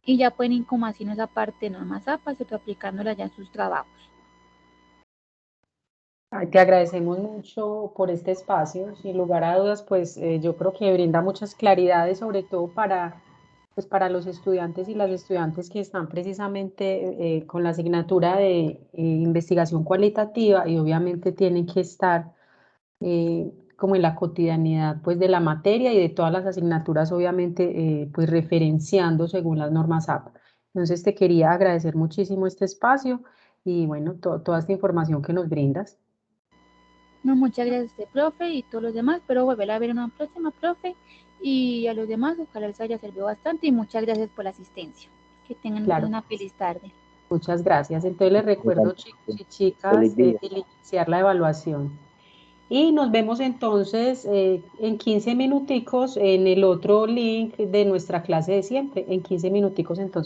Y ya pueden ir como haciendo esa parte de normas APA, aplicándola ya en sus trabajos. Ay, te agradecemos mucho por este espacio. Sin lugar a dudas, pues yo creo que brinda muchas claridades, sobre todo pues, para los estudiantes y las estudiantes que están precisamente con la asignatura de investigación cualitativa y obviamente tienen que estar como en la cotidianidad pues, de la materia y de todas las asignaturas, obviamente, pues referenciando según las normas APA. Entonces, te quería agradecer muchísimo este espacio y bueno, toda esta información que nos brindas. No, muchas gracias a usted, profe, y todos los demás. Espero volver a ver una próxima, profe. Y a los demás, ojalá les haya servido bastante. Y muchas gracias por la asistencia. Que tengan Claro. una feliz tarde. Muchas gracias. Entonces les recuerdo, chicos y chicas, Feliz día. iniciar la evaluación. Y nos vemos entonces en 15 minuticos en el otro link de nuestra clase de siempre. En 15 minuticos entonces.